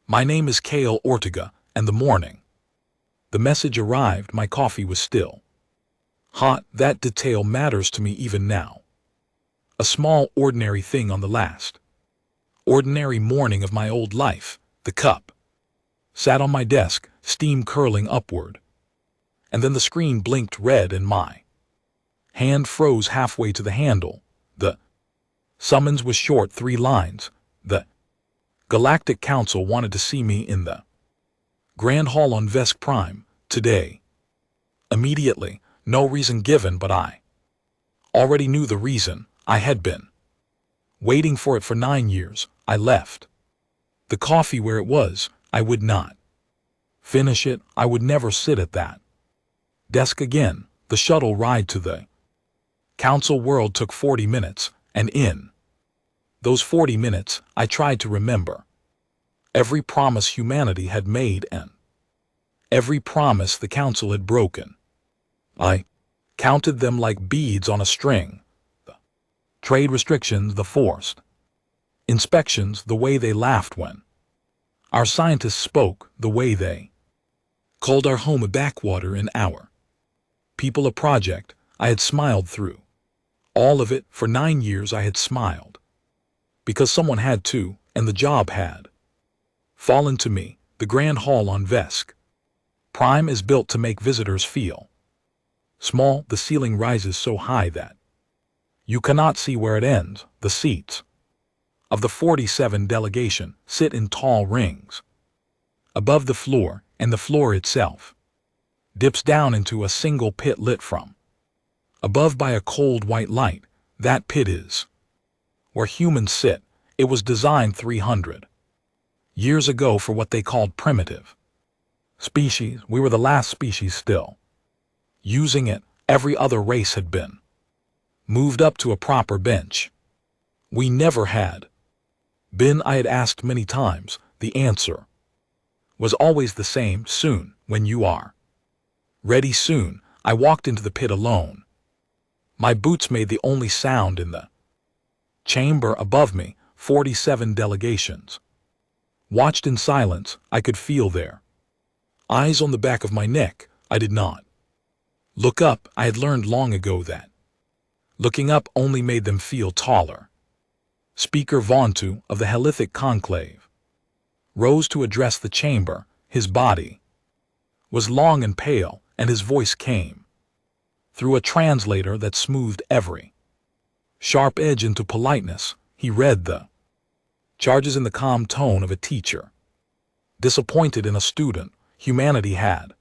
My name is Kale Ortega, and the morning the message arrived, my coffee was still hot. That detail matters to me even now. A small, ordinary thing on the last ordinary morning of my old life. The cup sat on my desk, steam curling upward. And then the screen blinked red and my hand froze halfway to the handle. The summons was short, 3 lines. The Galactic Council wanted to see me in the Grand Hall on Vesk Prime, today. Immediately, no reason given, but I already knew the reason. I had been waiting for it for 9 years. I left the coffee where it was. I would not finish it. I would never sit at that desk again. The shuttle ride to the Council world took 40 minutes, and in those 40 minutes, I tried to remember every promise humanity had made and every promise the Council had broken. I counted them like beads on a string. The trade restrictions, the forced inspections, the way they laughed when our scientists spoke, the way they called our home a backwater and our people a project. I had smiled through all of it. For 9 years I had smiled because someone had to, and the job had fallen to me. The Grand Hall on Vesk Prime is built to make visitors feel small. The ceiling rises so high that you cannot see where it ends. The seats of the 47 delegation sit in tall rings above the floor, and the floor itself dips down into a single pit lit from above by a cold white light. That pit is where humans sit. It was designed 300 years ago for what they called primitive species. We were the last species still using it. Every other race had been moved up to a proper bench. We never had been. I had asked many times. The answer was always the same: soon, when you are ready. Soon. I walked into the pit alone. My boots made the only sound in the chamber. Above me, 47 delegations watched in silence. I could feel their eyes on the back of my neck. I did not look up. I had learned long ago that looking up only made them feel taller. Speaker Vontu of the Helithic Conclave rose to address the chamber. His body was long and pale, and his voice came through a translator that smoothed every sharp edge into politeness. He read the charges in the calm tone of a teacher disappointed in a student. Humanity had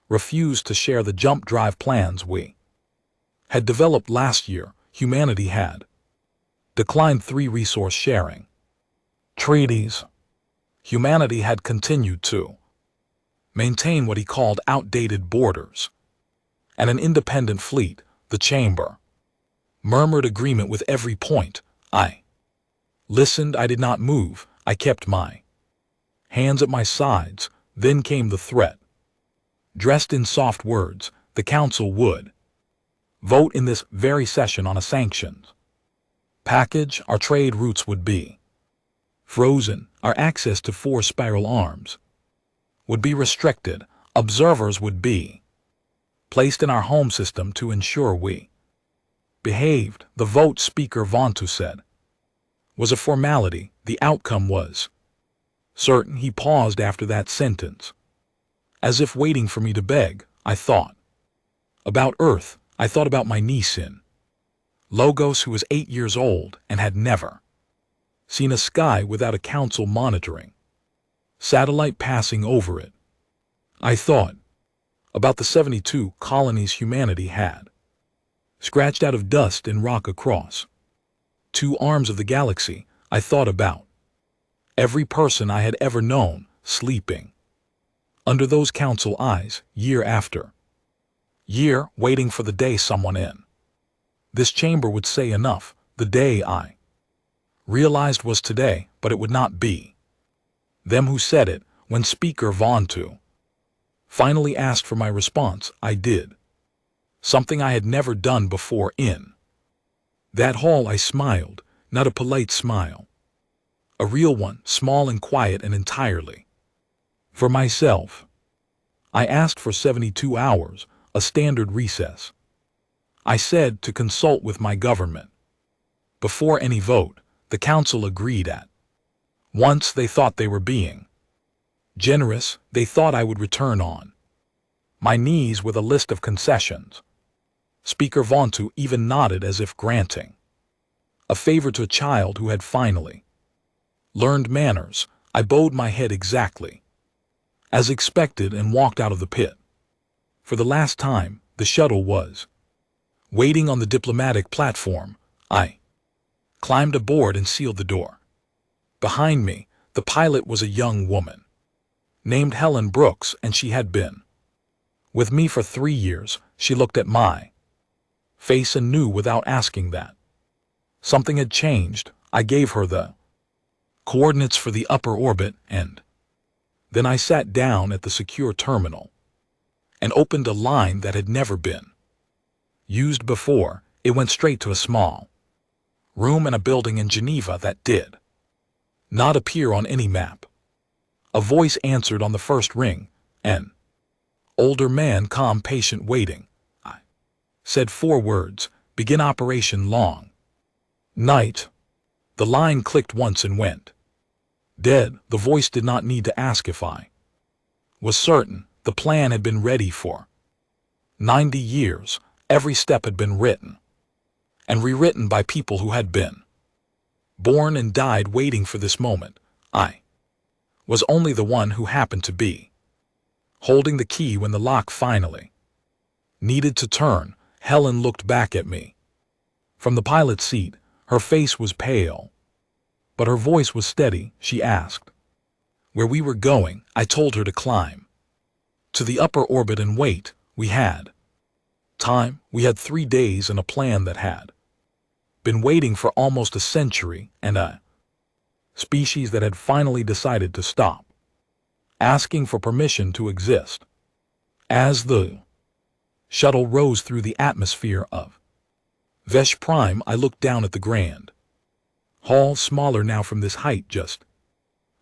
refused to share the jump drive plans we had developed last year. Humanity had declined 3 resource sharing treaties. Humanity had continued to maintain what he called outdated borders and an independent fleet. The chamber murmured agreement with every point. I listened. I did not move. I kept my hands at my sides. Then came the threat. Dressed in soft words, the Council would vote in this very session on a sanctions package. Our trade routes would be frozen. Our access to 4 spiral arms would be restricted. Observers would be placed in our home system to ensure we behaved. The vote, Speaker Vontu said, was a formality. The outcome was certain. He paused after that sentence, as if waiting for me to beg. I thought about Earth. I thought about my niece in Logos, who was 8 years old and had never seen a sky without a council monitoring satellite passing over it. I thought about the 72 colonies humanity had scratched out of dust and rock across 2 arms of the galaxy. I thought about every person I had ever known sleeping under those council eyes, year after year, waiting for the day someone in this chamber would say enough. The day I realized was today, but it would not be them who said it. When Speaker Vontu finally asked for my response, I did something I had never done before in that hall. I smiled, not a polite smile, A real one, small and quiet and entirely for myself. I asked for 72 hours, a standard recess. I said to consult with my government. Before any vote, the council agreed at once. They thought they were being generous. They thought I would return on my knees with a list of concessions. Speaker Vontu even nodded as if granting a favor to a child who had finally learned manners. I bowed my head exactly as expected and walked out of the pit. For the last time, the shuttle was waiting on the diplomatic platform. I climbed aboard and sealed the door. Behind me, the pilot was a young woman named Helen Brooks, and she had been with me for 3 years. She looked at my face and knew without asking that something had changed. I gave her the coordinates for the upper orbit, and then I sat down at the secure terminal and opened a line that had never been used before. It went straight to a small room in a building in Geneva that did not appear on any map. A voice answered on the first ring. An older man, calm, patient, waiting. I said 4 words: begin operation long night. The line clicked once and went dead. The voice did not need to ask if I was certain. The plan had been ready for 90 years. Every step had been written and rewritten by people who had been born and died waiting for this moment. I was only the one who happened to be holding the key when the lock finally needed to turn. Helen looked back at me from the pilot's seat. Her face was pale, but her voice was steady. She asked where we were going. I told her to climb to the upper orbit and wait. We had time. We had 3 days and a plan that had been waiting for almost a century, and a species that had finally decided to stop asking for permission to exist. As the shuttle rose through the atmosphere of Vesh Prime, I looked down at the grand hall, smaller now from this height, just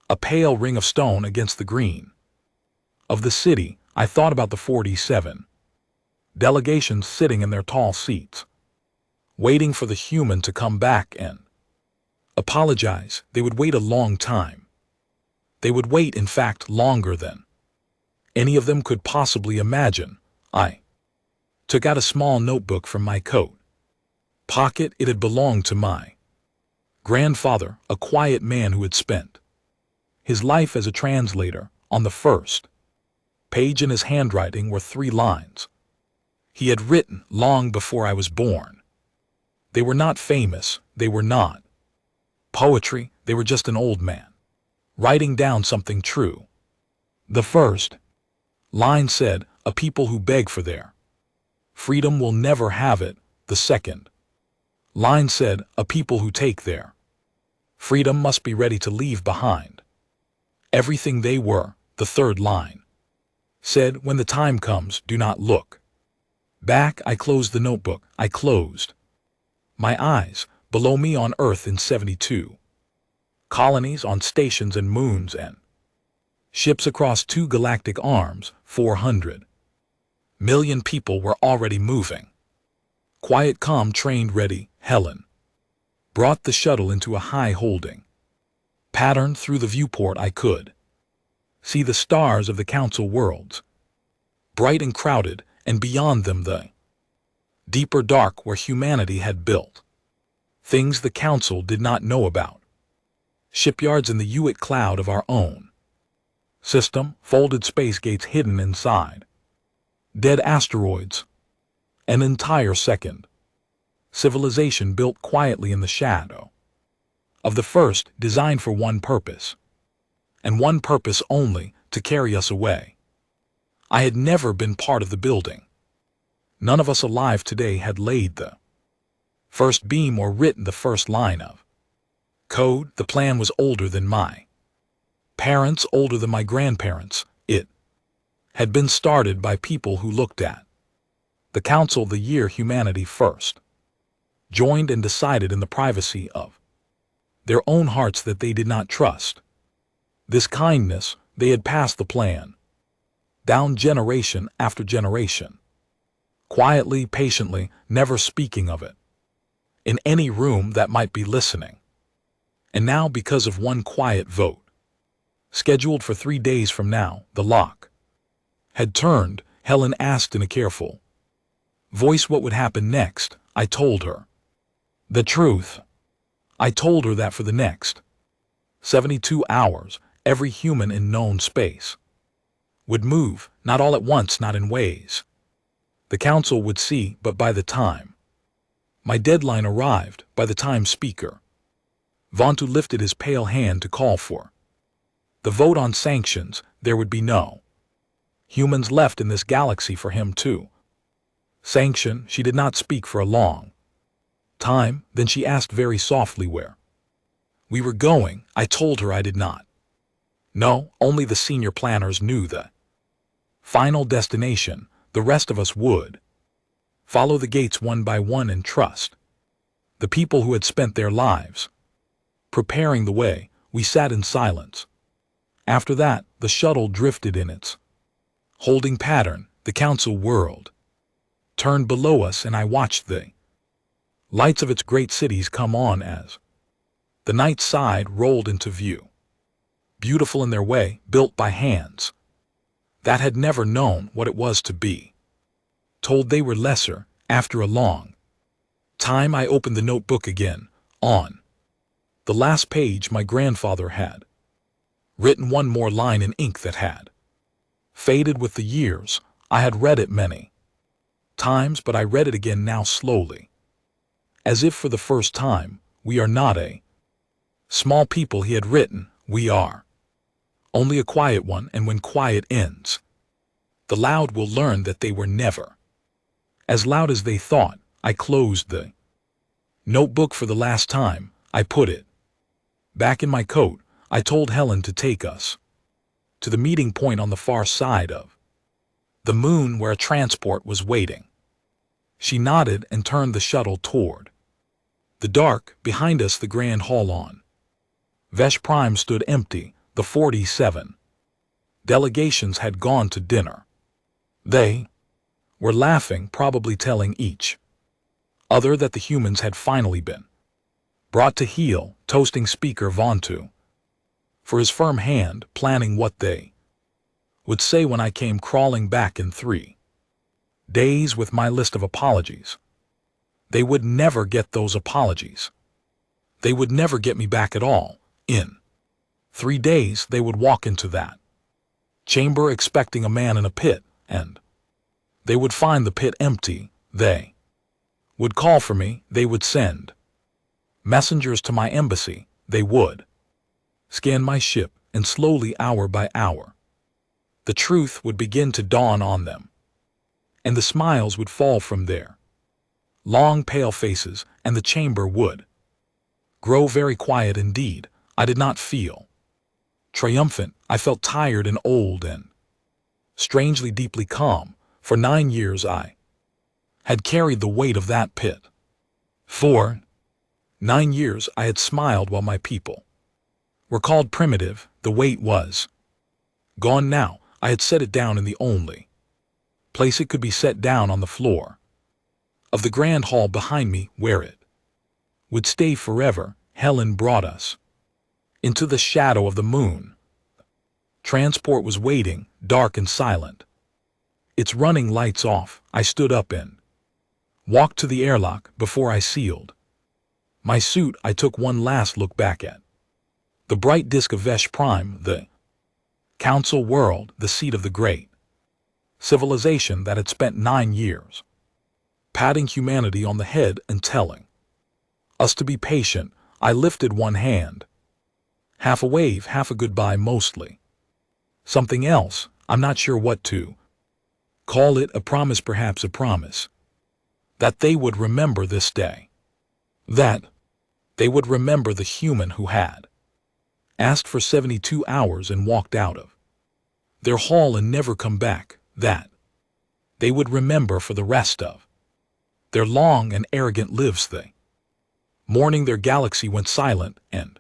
a pale ring of stone against the green of the city. I thought about the 47 delegations sitting in their tall seats, waiting for the human to come back and apologize. They would wait a long time. They would wait, in fact, longer than any of them could possibly imagine. I took out a small notebook from my coat pocket. It had belonged to my grandfather, a quiet man who had spent his life as a translator. On the first page in his handwriting were 3 lines he had written long before I was born. They were not famous. They were not poetry. They were just an old man writing down something true. The first line said, "A people who beg for their freedom will never have it." The second line said, "A people who take their freedom must be ready to leave behind everything they were." The third line said, "When the time comes, do not look back." I closed the notebook. I closed my eyes. Below me on Earth, in 72 colonies, on stations and moons and ships across 2 galactic arms, 400 million people were already moving. Quiet, calm, trained, ready. Helen brought the shuttle into a high holding pattern. Through the viewport I could see the stars of the council worlds, bright and crowded, and beyond them the deeper dark where humanity had built things the council did not know about. Shipyards in the Hewitt cloud of our own system, folded space gates hidden inside dead asteroids. An entire second civilization built quietly in the shadow of the first, designed for one purpose, and one purpose only: to carry us away. I had never been part of the building. None of us alive today had laid the first beam or written the first line of code. The plan was older than my parents, older than my grandparents. It had been started by people who looked at the council the year humanity first joined and decided in the privacy of their own hearts that they did not trust. This kindness, they had passed the plan, down generation after generation, quietly, patiently, never speaking of it, in any room that might be listening. And now, because of one quiet vote, scheduled for 3 days from now, the lock had turned. Helen asked in a careful voice what would happen next. I told her the truth. I told her that for the next 72 hours, every human in known space would move, not all at once, not in ways the council would see, but by the time my deadline arrived, by the time Speaker Vontu lifted his pale hand to call for the vote on sanctions, there would be no humans left in this galaxy for him to sanction. She did not speak for a long time, then she asked very softly where we were going. I told her I did not know, only the senior planners knew the final destination. The rest of us would follow the gates one by one and trust the people who had spent their lives preparing the way. We sat in silence. After that, the shuttle drifted in its holding pattern. The council world turned below us, and I watched the lights of its great cities come on as the night side rolled into view. Beautiful in their way, built by hands that had never known what it was to be told they were lesser. After a long time, I opened the notebook again. On the last page, my grandfather had written one more line in ink that had faded with the years. I had read it many times, but I read it again now slowly, as if for the first time. We are not a small people, he had written. We are only a quiet one, and when quiet ends, the loud will learn that they were never as loud as they thought. I closed the notebook for the last time. I put it back in my coat. I told Helen to take us to the meeting point on the far side of the moon where a transport was waiting. She nodded and turned the shuttle toward the dark. Behind us, the grand hall on Vesh Prime stood empty. The 47 delegations had gone to dinner. They were laughing, probably telling each other that the humans had finally been brought to heel, toasting Speaker Vontu for his firm hand, planning what they would say when I came crawling back in 3 days with my list of apologies. They would never get those apologies. They would never get me back at all. In 3 days, they would walk into that chamber expecting a man in a pit, and they would find the pit empty. They would call for me. They would send messengers to my embassy. They would scan my ship, and slowly, hour by hour, the truth would begin to dawn on them, and the smiles would fall from their long, pale faces, and the chamber would grow very quiet indeed. I did not feel triumphant. I felt tired and old and strangely deeply calm. For 9 years I had carried the weight of that pit. For 9 years I had smiled while my people were called primitive. The weight was gone now. I had set it down in the only place it could be set down, on the floor of the grand hall behind me, where it would stay forever. Helen brought us into the shadow of the moon. Transport was waiting, dark and silent, its running lights off. I stood up and walked to the airlock. Before I sealed my suit, I took one last look back at the bright disk of Vesh Prime, the council world, the seat of the great civilization that had spent 9 years patting humanity on the head and telling us to be patient. I lifted one hand, half a wave, half a goodbye, mostly something else. I'm not sure what to call it. A promise, perhaps a promise that they would remember this day, that they would remember the human who had asked for 72 hours and walked out of their hall and never come back, that they would remember for the rest of their long and arrogant lives. They Morning their galaxy went silent, and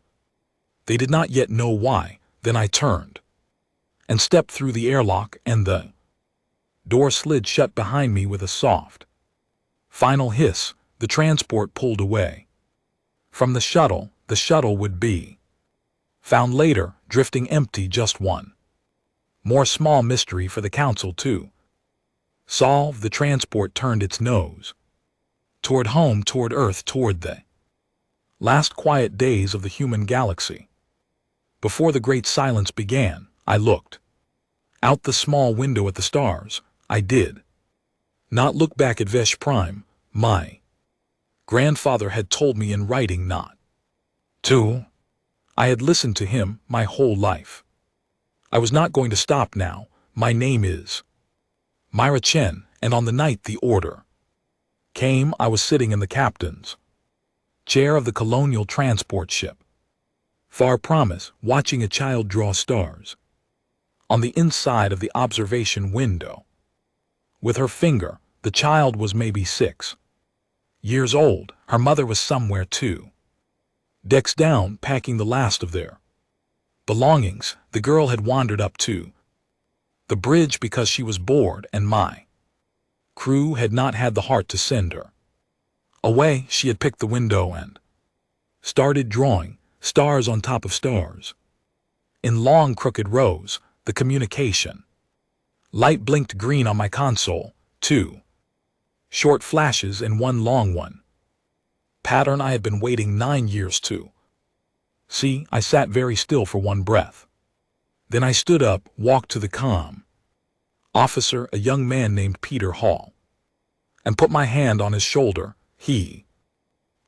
they did not yet know why. Then I turned and stepped through the airlock, and the door slid shut behind me with a soft, final hiss. The transport pulled away from the shuttle. The shuttle would be found later, drifting empty, just one more small mystery for the council to solve. The transport turned its nose toward home, toward Earth, toward the last quiet days of the human galaxy. Before the great silence began, I looked out the small window at the stars. I did not look back at Vesh Prime. My grandfather had told me in writing not to. I had listened to him my whole life. I was not going to stop now. My name is Myra Chen, and on the night the order came, I was sitting in the captain's chair of the colonial transport ship Far Promise, watching a child draw stars on the inside of the observation window with her finger. The child was maybe 6 years old. Her mother was somewhere 2 decks down, packing the last of their belongings. The girl had wandered up to the bridge because she was bored, and my crew had not had the heart to send her away. She had picked the window and started drawing stars on top of stars in long crooked rows. The communication light blinked green on my console. 2 short flashes and 1 long one. Pattern I had been waiting 9 years to see. I sat very still for 1 breath. Then I stood up, walked to the comm officer, a young man named Peter Hall, and put my hand on his shoulder. He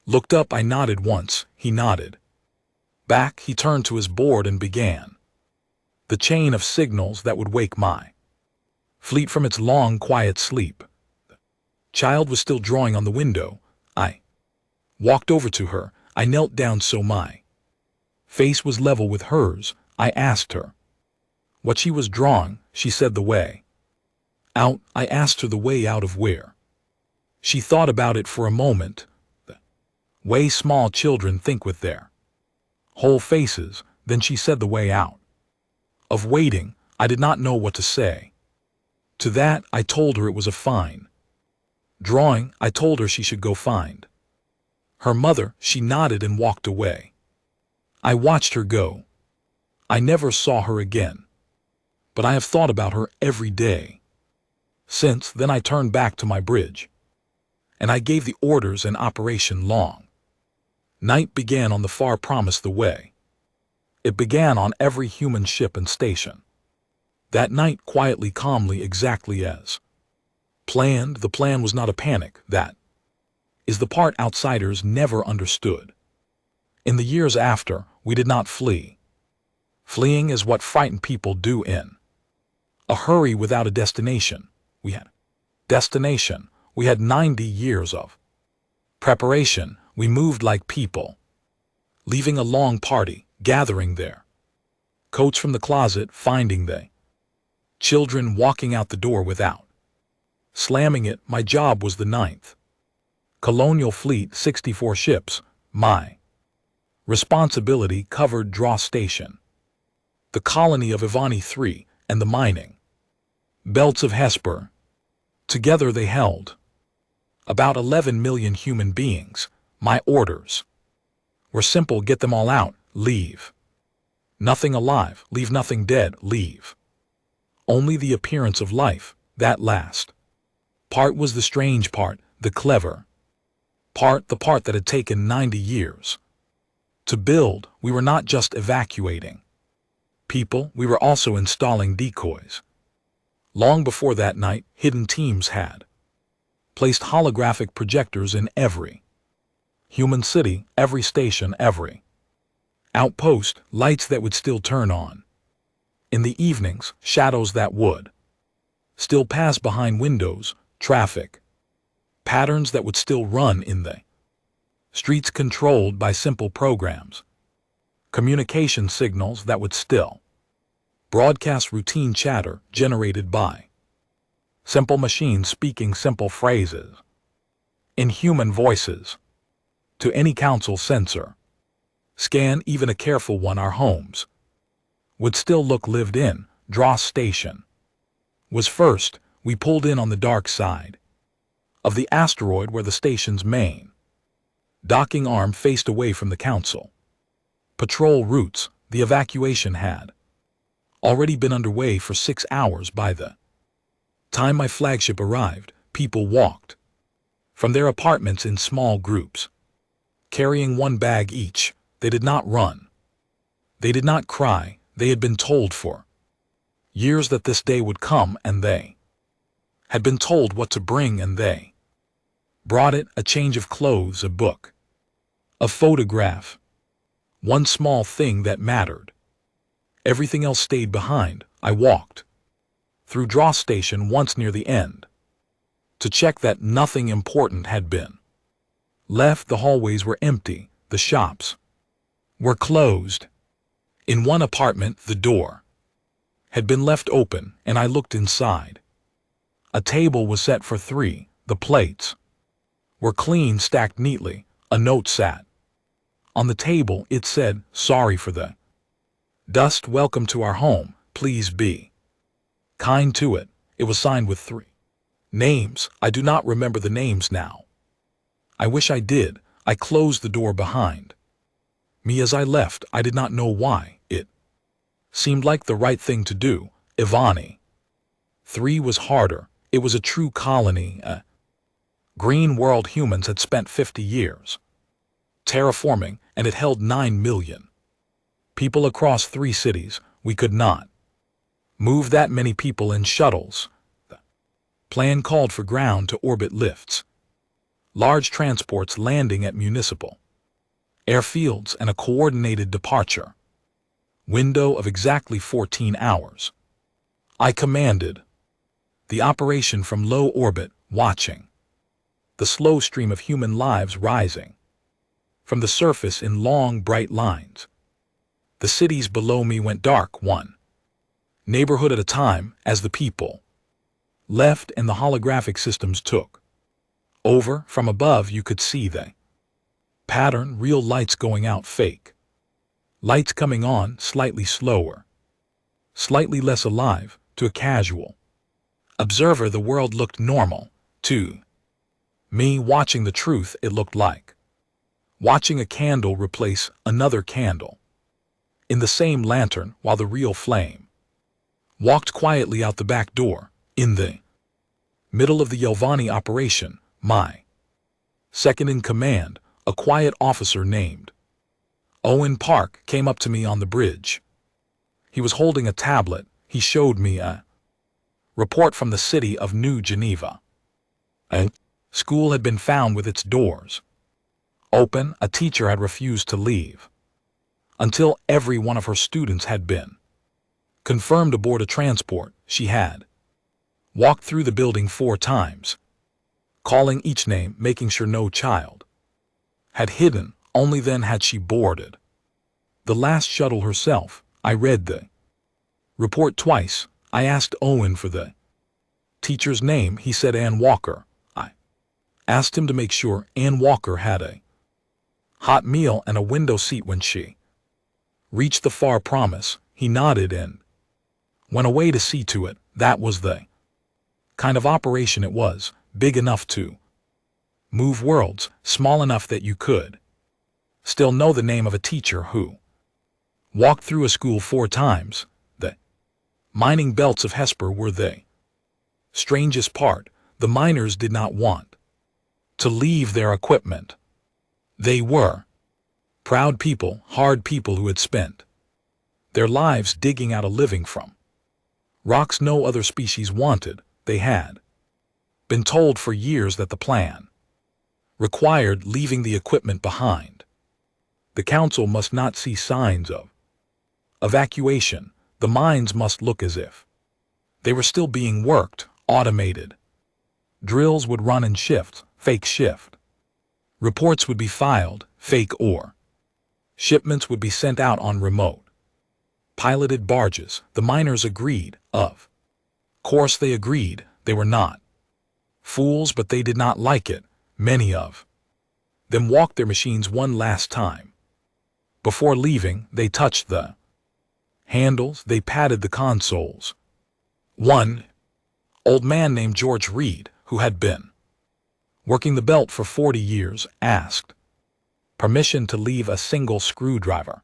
looked up. I nodded once. He nodded back. He turned to his board and began the chain of signals that would wake my fleet from its long, quiet sleep. The child was still drawing on the window. I walked over to her. I knelt down so my face was level with hers. I asked her what she was drawing. She said the way out. I asked her the way out of where. She thought about it for a moment. The way small children think with their whole faces. Then she said the way out of waiting. I did not know what to say to that. I told her it was a fine drawing. I told her she should go find her mother. She nodded and walked away. I watched her go. I never saw her again, but I have thought about her every day since. Then I turned back to my bridge, and I gave the orders, and Operation Long Night began on the Far Promise. The way it began on every human ship and station that night, quietly, calmly, exactly as planned. The plan was not a panic. That is the part outsiders never understood. In the years after, we did not flee. Fleeing is what frightened people do in a hurry without a destination. We had destination. We had 90 years of preparation. We moved like people, leaving a long party, gathering their coats from the closet, finding the children walking out the door without slamming it. My job was the 9th Colonial Fleet, 64 ships. My responsibility covered Draw Station, the colony of Ivani 3, and the mining belts of Hesper. Together they held about 11 million human beings. My orders were simple: get them all out, leave nothing alive, leave nothing dead, leave only the appearance of life. That last part was the strange part, the clever part, the part that had taken 90 years to build. We were not just evacuating people, we were also installing decoys. Long before that night, hidden teams had placed holographic projectors in every human city, every station, every outpost, lights that would still turn on in the evenings, shadows that would still pass behind windows, traffic patterns that would still run in the streets, controlled by simple programs, communication signals that would still broadcast routine chatter generated by simple machines speaking simple phrases in human voices. to any council censor. Scan even a careful one our homes. Would still look lived in. Dross Station was first. We pulled in on the dark side of the asteroid where the station's main docking arm faced away from the council. Patrol routes. The evacuation had already been underway for 6 hours by the time my flagship arrived. People walked from their apartments in small groups, carrying one bag each. They did not run. They did not cry. They had been told for years that this day would come, and they had been told what to bring, and they brought it: a change of clothes, a book, a photograph, one small thing that mattered. Everything else stayed behind. I walked through Dross Station once near the end to check that nothing important had been left. The hallways were empty. The shops were closed. In one apartment, the door had been left open, and I looked inside. A table was set for 3. The plates were clean, stacked neatly. A note sat on the table. It said, "Sorry for the dust. Welcome to our home. Please be kind to it." It was signed with 3 names. I do not remember the names now. I wish I did. I closed the door behind me as I left. I did not know why. It seemed like the right thing to do. Ivani 3 was harder. It was a true colony. A green world. Humans had spent 50 years terraforming, and it held 9 million people across 3 cities. We could not move that many people in shuttles. The plan called for ground-to-orbit lifts, large transports landing at municipal airfields, and a coordinated departure window of exactly 14 hours. I commanded the operation from low orbit, watching the slow stream of human lives rising from the surface in long, bright lines. The cities below me went dark, one neighborhood at a time, as the people left and the holographic systems took over. From above you could see the pattern: real lights going out, fake lights coming on, slightly slower, slightly less alive. To a casual observer, the world looked normal. To me, watching the truth, it looked like watching a candle replace another candle in the same lantern, while the real flame walked quietly out the back door. In the middle of the Yelvani operation, my second in command, a quiet officer named Owen Park, came up to me on the bridge. He was holding a tablet. He showed me a report from the city of New Geneva. A school had been found with its doors open. A teacher had refused to leave until every one of her students had been confirmed aboard a transport. She had walked through the building 4 times, calling each name, making sure no child had hidden. Only then had she boarded the last shuttle herself. I read the report twice. I asked Owen for the teacher's name. He said Ann Walker. I asked him to make sure Ann Walker had a hot meal and a window seat when she reached the far promise. He nodded and went away to see to it. That was the kind of operation it was, big enough to move worlds, small enough that you could still know the name of a teacher who walked through a school 4 times. The mining belts of Hesper were the strangest part. The miners did not want to leave their equipment. They were proud people, hard people who had spent their lives digging out a living from rocks no other species wanted. They had been told for years that the plan required leaving the equipment behind. The council must not see signs of evacuation. The mines must look as if they were still being worked. Automated drills would run in shifts, fake shift. Reports would be filed, fake ore. Shipments would be sent out on remote piloted barges. The miners agreed. Of course they agreed. They were not fools, but they did not like it. Many of then walked their machines one last time. Before leaving, they touched the handles, they patted the consoles. One old man named George Reed, who had been working the belt for 40 years, asked permission to leave a single screwdriver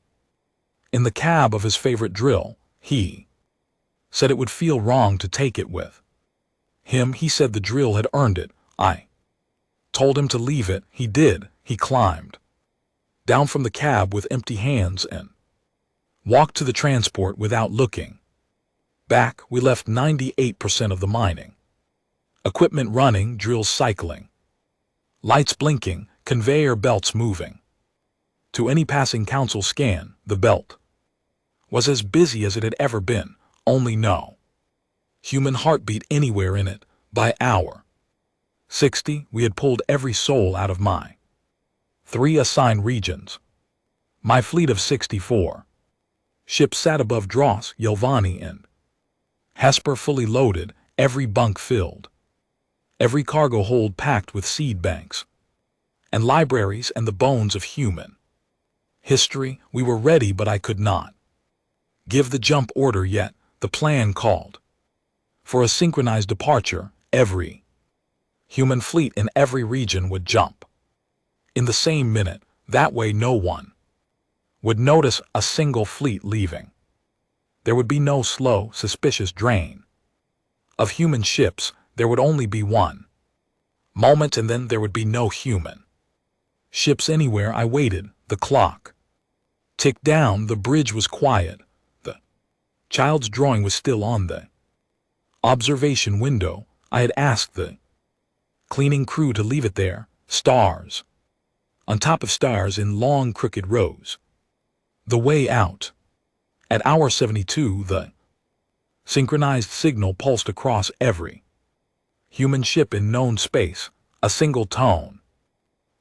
in the cab of his favorite drill. He said it would feel wrong to take it with him. He said the drill had earned it. I told him to leave it. He did. He climbed down from the cab with empty hands and walked to the transport without looking back. We left 98% of the mining equipment running, drills cycling, lights blinking, conveyor belts moving. To any passing council scan, the belt was as busy as it had ever been, only no human heartbeat anywhere in it. By hour 60, we had pulled every soul out of my 3 assigned regions. My fleet of 64 ships sat above Dross, Yelvani, and Hesper, fully loaded, every bunk filled, every cargo hold packed with seed banks and libraries and the bones of human history. We were ready, but I could not give the jump order yet. The plan called for a synchronized departure. Every human fleet in every region would jump in the same minute. That way no one would notice a single fleet leaving. There would be no slow, suspicious drain of human ships. There would only be one moment, and then there would be no human ships anywhere. I waited. The clock ticked down. The bridge was quiet. The child's drawing was still on the observation window. I had asked the cleaning crew to leave it there. Stars on top of stars in long, crooked rows. The way out. At hour 72, the synchronized signal pulsed across every human ship in known space, a single tone.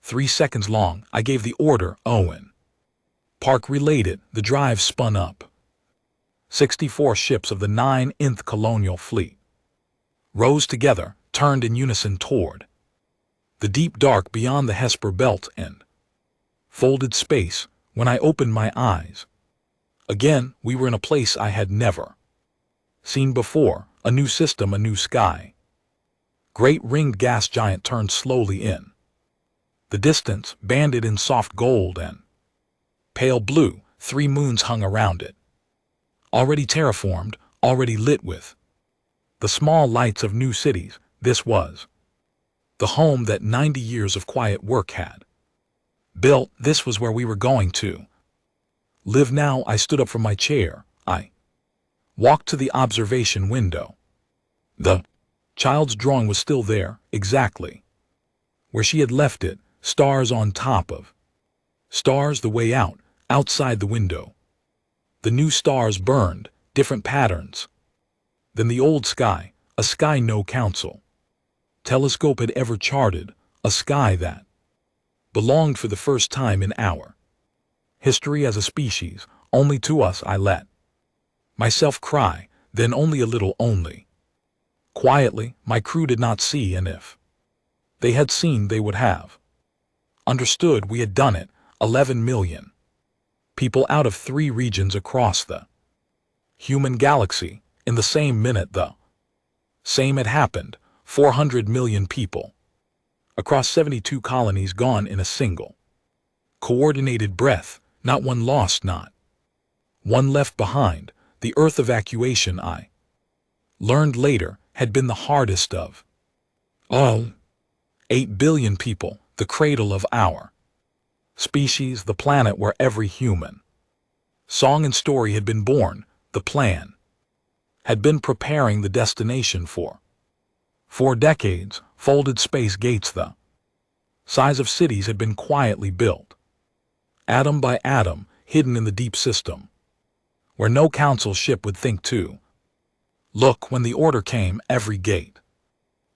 3 seconds long. I gave the order. Owen Park relayed it. The drive spun up. 64 ships of the 9th Colonial Fleet rose together, turned in unison toward the deep dark beyond the Hesper belt and folded space. When I opened my eyes again, we were in a place I had never seen before. A new system, a new sky. Great ringed gas giant turned slowly in the distance, banded in soft gold and pale blue. 3 moons hung around it, already terraformed, already lit with the small lights of new cities. This was the home that 90 years of quiet work had built. This was where we were going to live now. I stood up from my chair. I walked to the observation window. The child's drawing was still there, exactly where she had left it. Stars on top of stars. The way out, outside the window. The new stars burned, different patterns than the old sky, a sky no council telescope had ever charted, a sky that belonged for the first time in our history as a species. Only to us. I let myself cry, then only a little, only quietly. My crew did not see, and if they had seen, they would have understood. We had done it. 11 million people out of 3 regions across the human galaxy in the same minute. The same had happened. 400 million people across 72 colonies gone in a single coordinated breath. Not one lost, not one left behind. The Earth evacuation, I learned later, had been the hardest of all. 8 billion people, the cradle of our species, the planet where every human song and story had been born. The plan had been preparing the destination for 4 decades. Folded space gates the size of cities had been quietly built, atom by atom, hidden in the deep system, where no council ship would think to look. When the order came, every gate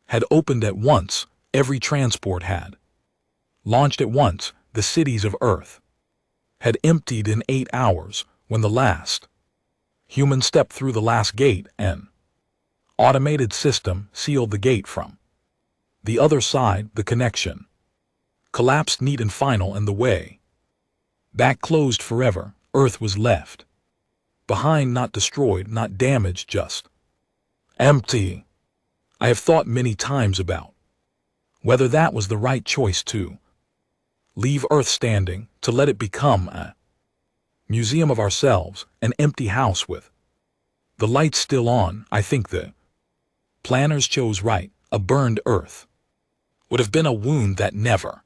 had opened at once, every transport had launched at once. The cities of Earth had emptied in 8 hours. When the last human stepped through the last gate, an automated system sealed the gate from the other side. The connection collapsed neat and final and the way back closed forever. Earth was left behind, not destroyed, not damaged, just empty. I have thought many times about whether that was the right choice to leave Earth standing, to let it become a museum of ourselves, an empty house with the lights still on. I think the planners chose right. A burned Earth would have been a wound that never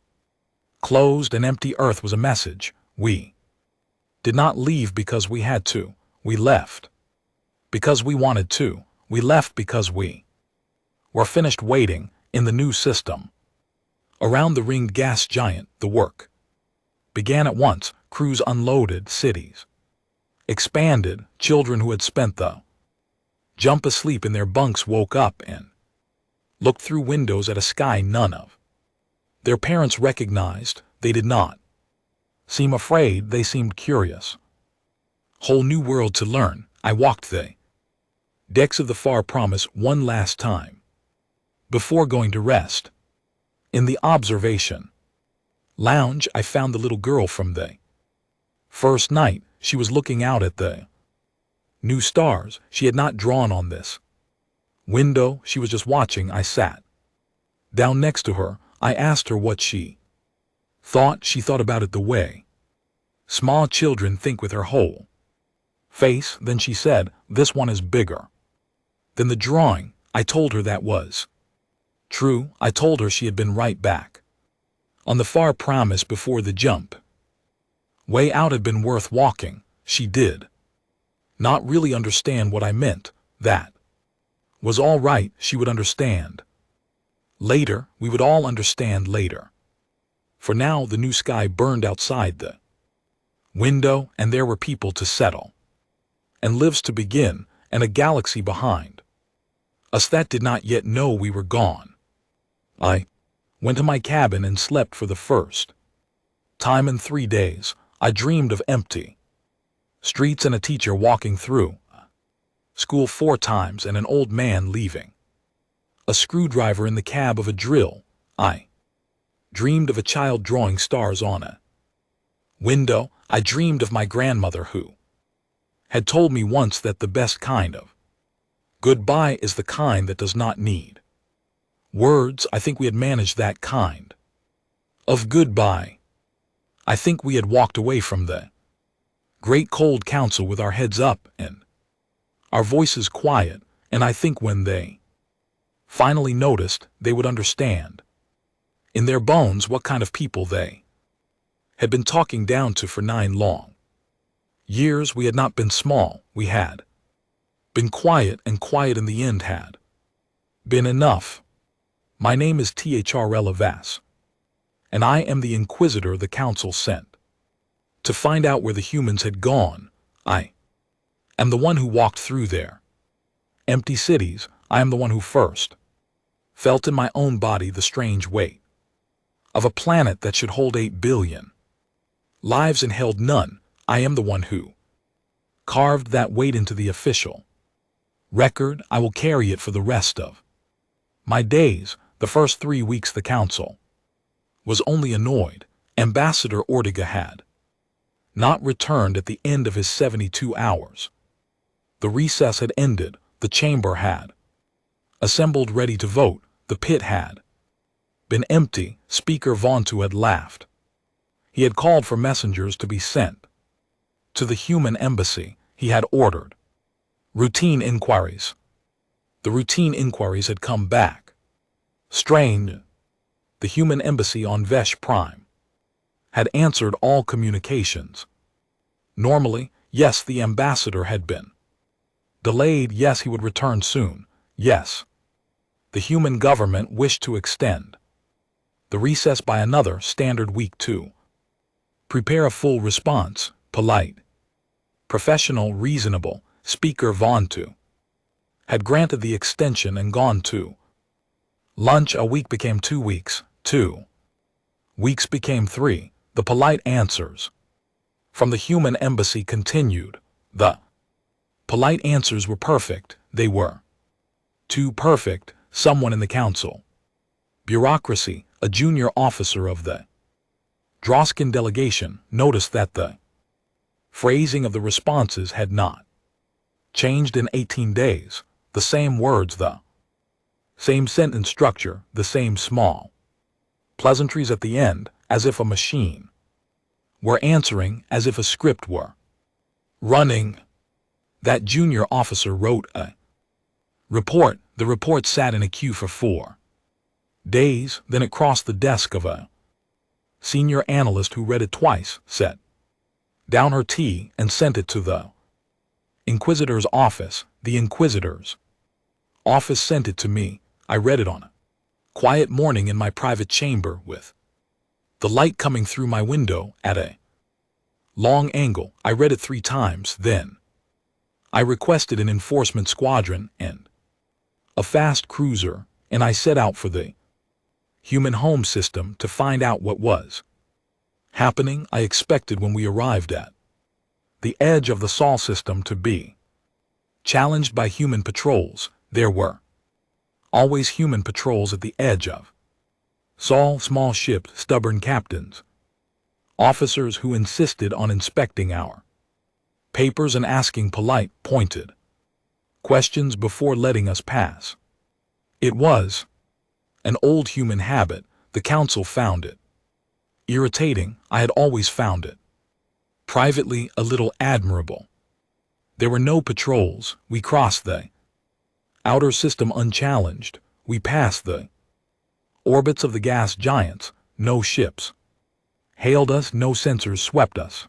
closed. An empty Earth was a message. We did not leave because we had to. We left because we wanted to. We left because we were finished waiting in the new system. Around the ringed gas giant, the work began at once. Crews unloaded, cities expanded. Children who had spent the jump asleep in their bunks woke up and looked through windows at a sky none of their parents recognized. They did not seem afraid, they seemed curious. Whole new world to learn. I walked the decks of the Far Promise one last time before going to rest. In the observation lounge, I found the little girl from the first night. She was looking out at the new stars. She had not drawn on this window. She was just watching. I sat down next to her. I asked her what she thought. She thought about it the way small children think, with her whole face. Then she said, "This one is bigger than the drawing." I told her that was true. I told her she had been right back on the Far Promise before the jump. Way out had been worth walking. She did not really understand what I meant. That was all right. She would understand later. We would all understand later. For now, the new sky burned outside the window, and there were people to settle and lives to begin, and a galaxy behind us that did not yet know we were gone. I went to my cabin and slept for the first time in 3 days. I dreamed of empty streets and a teacher walking through school 4 times and an old man leaving a screwdriver in the cab of a drill. I dreamed of a child drawing stars on a window. I dreamed of my grandmother who had told me once that the best kind of goodbye is the kind that does not need words. I think we had managed that kind of goodbye. I think we had walked away from the great cold council with our heads up and our voices quiet, and I think when they finally noticed, they would understand in their bones what kind of people they had been talking down to for 9 long years. We had not been small. We had been quiet, and quiet in the end had been enough. My name is Thrella Vass, and I am the Inquisitor the Council sent to find out where the humans had gone. I am the one who walked through their empty cities. I am the one who first felt in my own body the strange weight of a planet that should hold 8 billion lives and held none. I am the one who carved that weight into the official record. I will carry it for the rest of my days. The first 3 weeks the council was only annoyed. Ambassador Ortega had not returned at the end of his 72 hours. The recess had ended. The chamber had assembled ready to vote. The pit had been empty. Speaker Vontu had laughed. He had called for messengers to be sent to the human embassy. He had ordered routine inquiries. The routine inquiries had come back strange. The human embassy on Vesh Prime had answered all communications normally. Yes, the ambassador had been delayed. Yes, he would return soon. Yes, the human government wished to extend the recess by another standard week to prepare a full response. Polite, professional, reasonable. Speaker Vontu had granted the extension and gone to lunch. A week became 2 weeks. 2 weeks became 3. The polite answers from the human embassy continued. The polite answers were perfect. They were too perfect. Someone in the council bureaucracy, a junior officer of the Droskin delegation noticed that the phrasing of the responses had not changed in 18 days, the same words, the same sentence structure, the same small pleasantries at the end, as if a machine were answering, as if a script were running. That junior officer wrote a report. The report sat in a queue for 4 days, then it crossed the desk of a senior analyst who read it twice, set down her tea, and sent it to the Inquisitor's office. The Inquisitor's office sent it to me. I read it on a quiet morning in my private chamber with the light coming through my window at a long angle. I read it 3 times, then I requested an enforcement squadron and a fast cruiser, and I set out for the human home system to find out what was happening. I expected when we arrived at the edge of the Sol system to be challenged by human patrols. There were always human patrols at the edge of Sol, small ships, stubborn captains, officers who insisted on inspecting our papers and asking polite, pointed questions before letting us pass. It was an old human habit. The council found it irritating. I had always found it privately a little admirable. There were no patrols. We crossed the outer system unchallenged. We passed the orbits of the gas giants. No ships hailed us, no sensors swept us.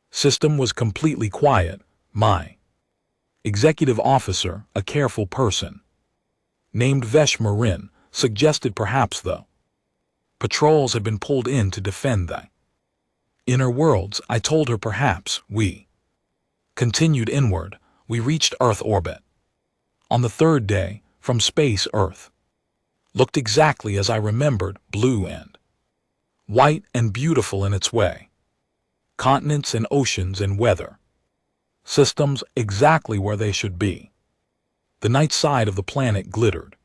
System was completely quiet. My executive officer, a careful person named Vesh Marin, suggested perhaps the patrols had been pulled in to defend the inner worlds. I told her perhaps. We continued inward. We reached Earth orbit. On the 3rd day, from space, Earth looked exactly as I remembered, blue and white and beautiful in its way. Continents and oceans and weather systems exactly where they should be. The night side of the planet glittered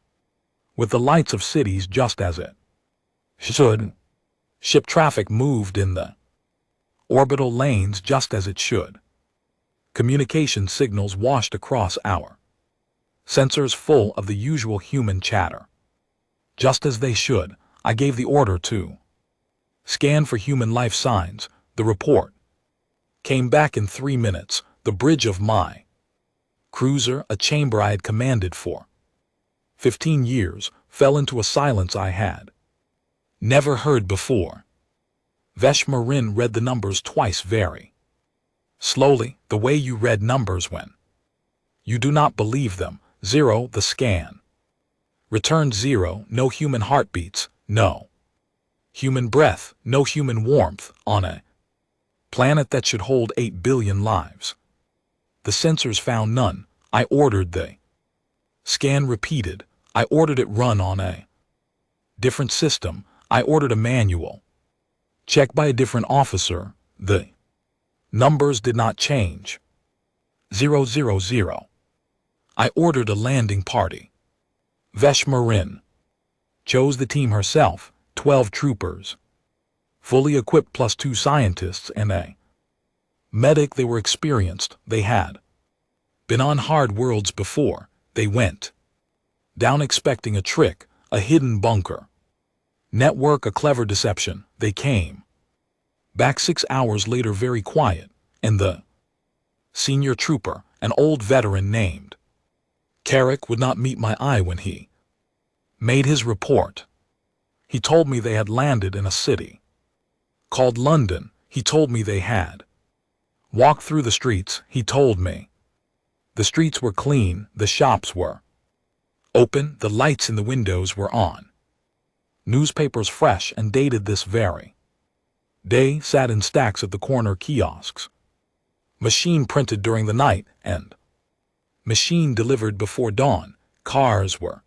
with the lights of cities just as it should. Ship traffic moved in the orbital lanes just as it should. Communication signals washed across our sensors full of the usual human chatter. Just as they should. I gave the order to scan for human life signs. The report came back in 3 minutes. The bridge of my cruiser, a chamber I had commanded for 15 years, fell into a silence I had never heard before. Vesh Marin read the numbers twice very slowly, the way you read numbers when you do not believe them. 0, the scan returned 0, no human heartbeats, no human breath, no human warmth, on a planet that should hold 8 billion lives. The sensors found none. I ordered the scan repeated. I ordered it run on a different system. I ordered a manual checked by a different officer. The numbers did not change. 000. I ordered a landing party. Vesh Marin chose the team herself, 12 troopers, fully equipped plus 2 scientists and a medic. They were experienced. They had been on hard worlds before. They went down expecting a trick, a hidden bunker network, a clever deception. They came back 6 hours later very quiet, and the senior trooper, an old veteran named Carrick, would not meet my eye when he made his report. He told me they had landed in a city called London. He told me they had walked through the streets. He told me the streets were clean, the shops were open, the lights in the windows were on. Newspapers fresh and dated this very day sat in stacks at the corner kiosks. Machine printed during the night and machine delivered before dawn. Cars were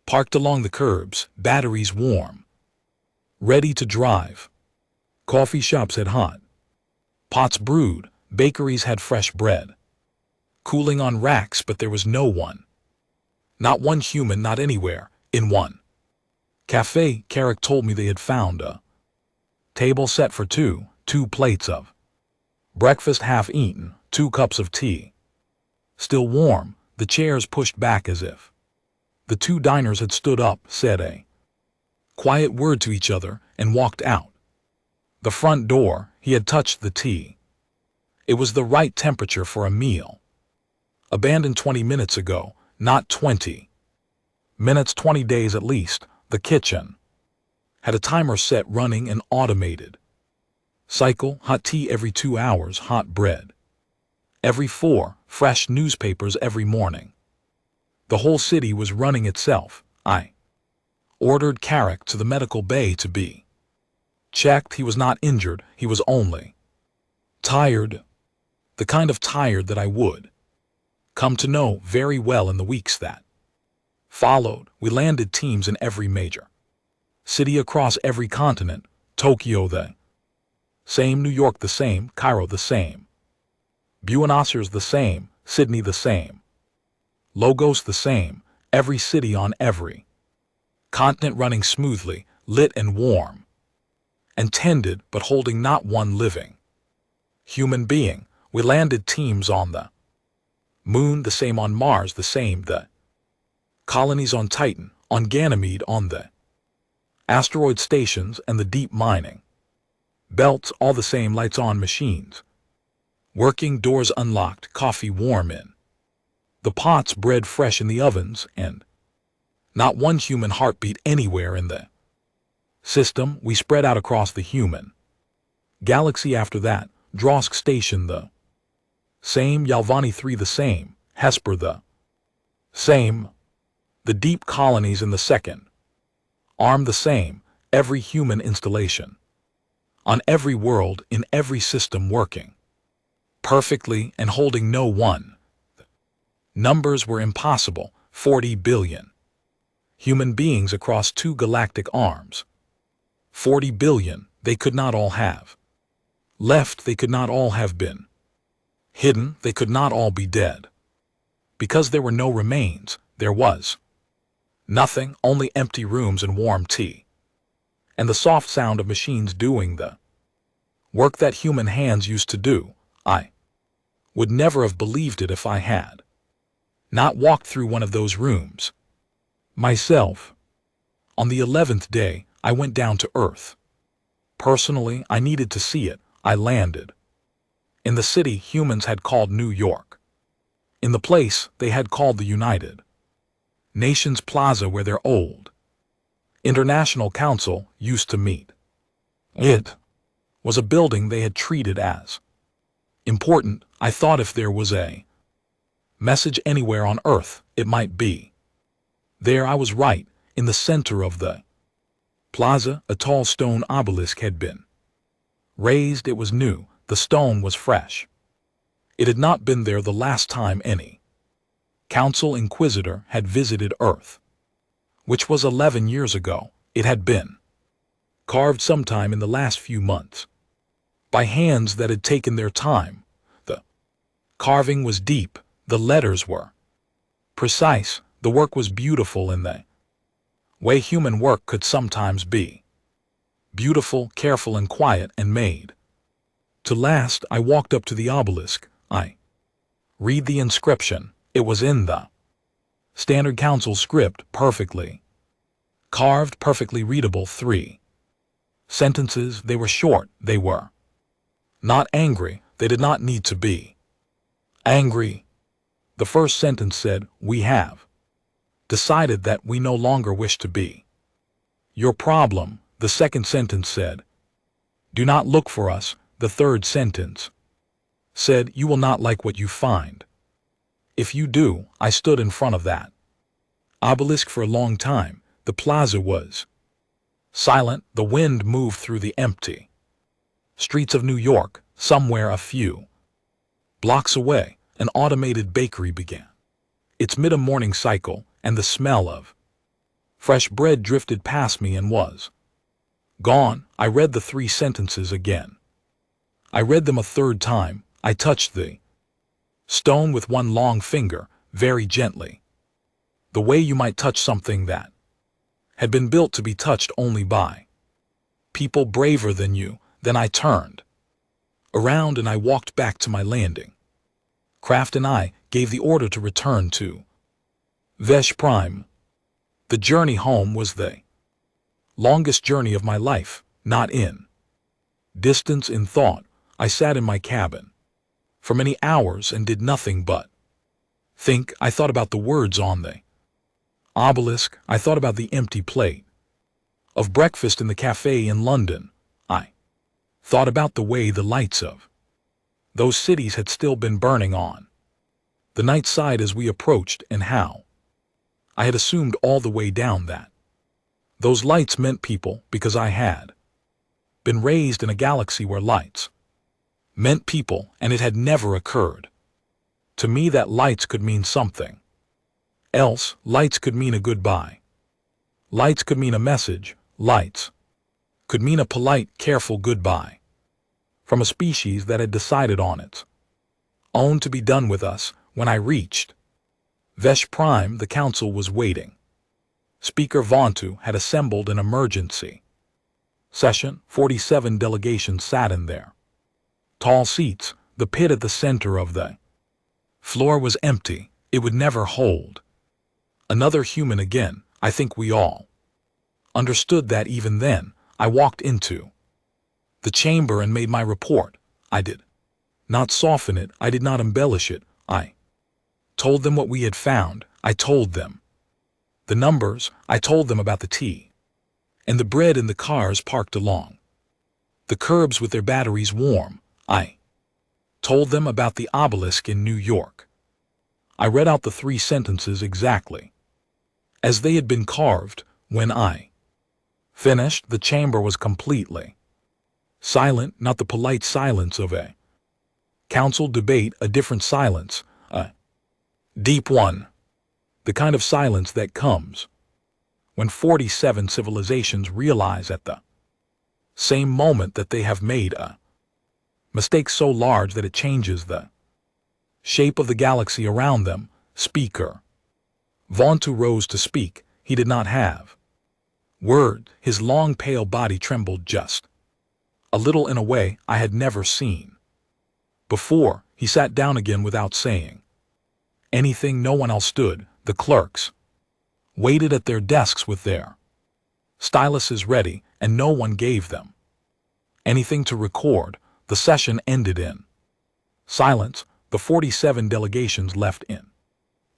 parked along the curbs, batteries warm, ready to drive. Coffee shops had hot pots brewed, bakeries had fresh bread cooling on racks, but there was no one. Not one human, not anywhere. In one cafe, Carrick told me they had found a Table set for two, 2 plates of breakfast half eaten, 2 cups of tea. Still warm, the chairs pushed back as if the 2 diners had stood up, said a quiet word to each other, and walked out. The front door, he had touched the tea. It was the right temperature for a meal. Abandoned 20 minutes ago, not 20 minutes, 20 days at least. The kitchen had a timer set running and automated. Cycle, hot tea every 2 hours, hot bread every 4, fresh newspapers every morning. The whole city was running itself. I ordered Carrick to the medical bay to be checked. He was not injured, he was only tired. The kind of tired that I would come to know very well in the weeks that followed. We landed teams in every major city across every continent. Tokyo the same, New York the same, Cairo the same, Buenos Aires the same, Sydney the same, Lagos the same, every city on every continent running smoothly, lit and warm, and tended but holding not one living human being. We landed teams on the Moon, the same on Mars, the same, the colonies on Titan, on Ganymede, on the asteroid stations and the deep mining belts, all the same, lights on, machines working, doors unlocked, coffee warm in the pots, bread fresh in the ovens, and not one human heartbeat anywhere in the system. We spread out across the human galaxy after that. Drosk Station the same, Yalvani 3 the same, Hesper the same, the deep colonies in the second arm the same, every human installation on every world, in every system working perfectly and holding no one. Numbers were impossible, 40 billion human beings across 2 galactic arms. 40 billion, they could not all have left, they could not all have been hidden, they could not all be dead. Because there were no remains, there was nothing, only empty rooms and warm tea, and the soft sound of machines doing the work that human hands used to do. I would never have believed it if I had not walked through one of those rooms myself. On the 11th day, I went down to Earth. Personally, I needed to see it. I landed in the city humans had called New York, in the place they had called the United Nations Plaza, where their old International Council used to meet. It was a building they had treated as important. I thought if there was a message anywhere on Earth, it might be there. I was right, in the center of the plaza. A tall stone obelisk had been raised. It was new, the stone was fresh. It had not been there the last time any Council Inquisitor had visited Earth, which was 11 years ago. It had been carved sometime in the last few months by hands that had taken their time. The carving was deep, the letters were precise, the work was beautiful in the way human work could sometimes be. Beautiful, careful, and quiet, and made to last. I walked up to the obelisk. I read the inscription. It was in the standard council script, perfectly carved, perfectly readable. 3 sentences. They were short. They were not angry. They did not need to be angry. The first sentence said, "We have decided that we no longer wish to be your problem." The second sentence said, "Do not look for us." The third sentence said, "You will not like what you find if you do." I stood in front of that obelisk for a long time. The plaza was silent. The wind moved through the empty streets of New York. Somewhere a few blocks away, an automated bakery began its mid-morning cycle, and the smell of fresh bread drifted past me and was gone. I read the 3 sentences again. I read them a third time. I touched the stone with one long finger, very gently, the way you might touch something that had been built to be touched only by People braver than you. Then I turned around and I walked back to my landing. Kraft and I gave the order to return to Vesh Prime. The journey home was the longest journey of my life, not in distance, in thought. I sat in my cabin for many hours and did nothing but think. I thought about the words on the obelisk. I thought about the empty plate of breakfast in the cafe in London. I thought about the way the lights of those cities had still been burning on the night side as we approached, and how I had assumed all the way down that those lights meant people because I had been raised in a galaxy where lights meant people, and it had never occurred to me that lights could mean something else. Lights could mean a goodbye. Lights could mean a message. Lights could mean a polite, careful goodbye from a species that had decided on its own to be done with us. When I reached Vesh Prime, the council was waiting. Speaker Vontu had assembled an emergency session. 47 delegations sat in their tall seats. The pit at the center of the floor was empty. It would never hold another human again. I think we all understood that. Even then, I walked into the chamber and made my report. I did not soften it. I did not embellish it. I told them what we had found. I told them the numbers. I told them about the tea and the bread in the cars parked along the curbs with their batteries warm. I told them about the obelisk in New York. I read out the 3 sentences exactly as they had been carved. When I finished, the chamber was completely silent, not the polite silence of a council debate, a different silence, a deep one, the kind of silence that comes when 47 civilizations realize at the same moment that they have made a mistake so large that it changes the shape of the galaxy around them. Speaker Vontu rose to speak. He did not have words. His long, pale body trembled just a little in a way I had never seen before. He sat down again without saying anything. No one else stood. The clerks waited at their desks with their styluses ready, and no one gave them anything to record. The session ended in silence. The 47 delegations left in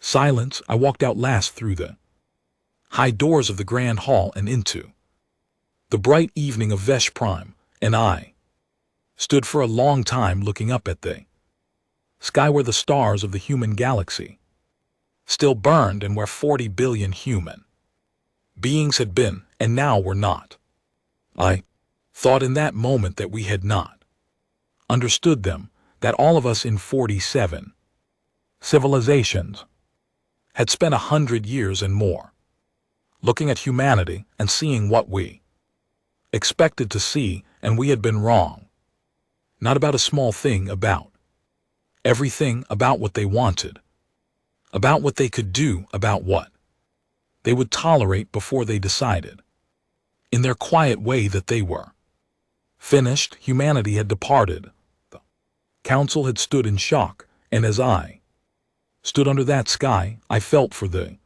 silence. I walked out last through the high doors of the grand hall and into the bright evening of Vesh Prime, and I stood for a long time looking up at the sky where the stars of the human galaxy still burned, and where 40 billion human beings had been and now were not. I thought in that moment that we had not understood them, that all of us in 47 civilizations had spent 100 years and more looking at humanity and seeing what we expected to see, and we had been wrong. Not about a small thing, about everything, about what they wanted, about what they could do, about what they would tolerate before they decided, in their quiet way, that they were finished. Humanity had departed. The council had stood in shock, and as I stood under that sky, I felt for the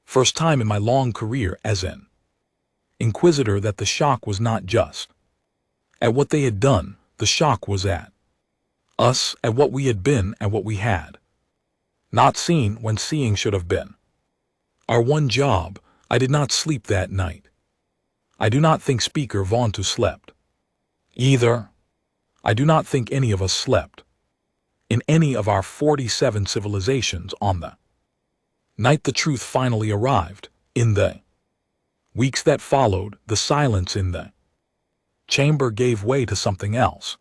first time in my long career as an inquisitor that the shock was not just at what they had done. The shock was at us, at what we had been, at what we had not seen when seeing should have been our one job. I did not sleep that night. I do not think Speaker Vontu slept either. I do not think any of us slept in any of our 47 civilizations on the night the truth finally arrived. In the weeks that followed, the silence in the chamber gave way to something else.